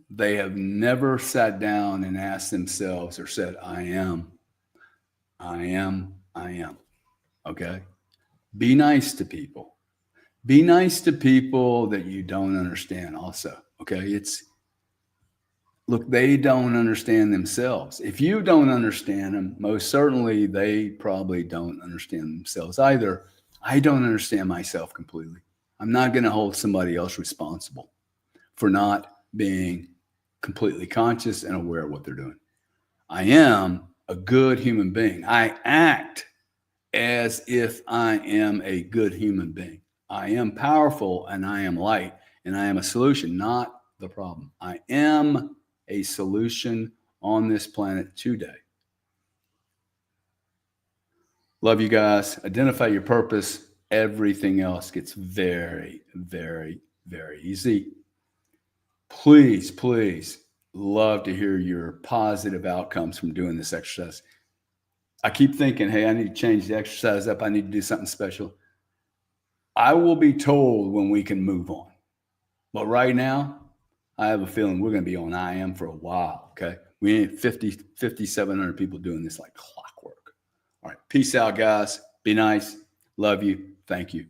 They have never sat down and asked themselves or said, I am. Okay. Be nice to people. Be nice to people that you don't understand also. Okay. Look, they don't understand themselves. If you don't understand them, most certainly they probably don't understand themselves either. I don't understand myself completely. I'm not going to hold somebody else responsible for not being completely conscious and aware of what they're doing. I am a good human being. I act as if I am a good human being. I am powerful and I am light and I am a solution, not the problem. I am a solution on this planet today. Love you guys. Identify your purpose. Everything else gets very, very, very easy. Please, please, love to hear your positive outcomes from doing this exercise. I keep thinking, hey, I need to change the exercise up. I need to do something special. I will be told when we can move on. But right now, I have a feeling we're going to be on I am for a while, okay? We need 5,700 people doing this like clockwork. All right, peace out, guys. Be nice. Love you. Thank you.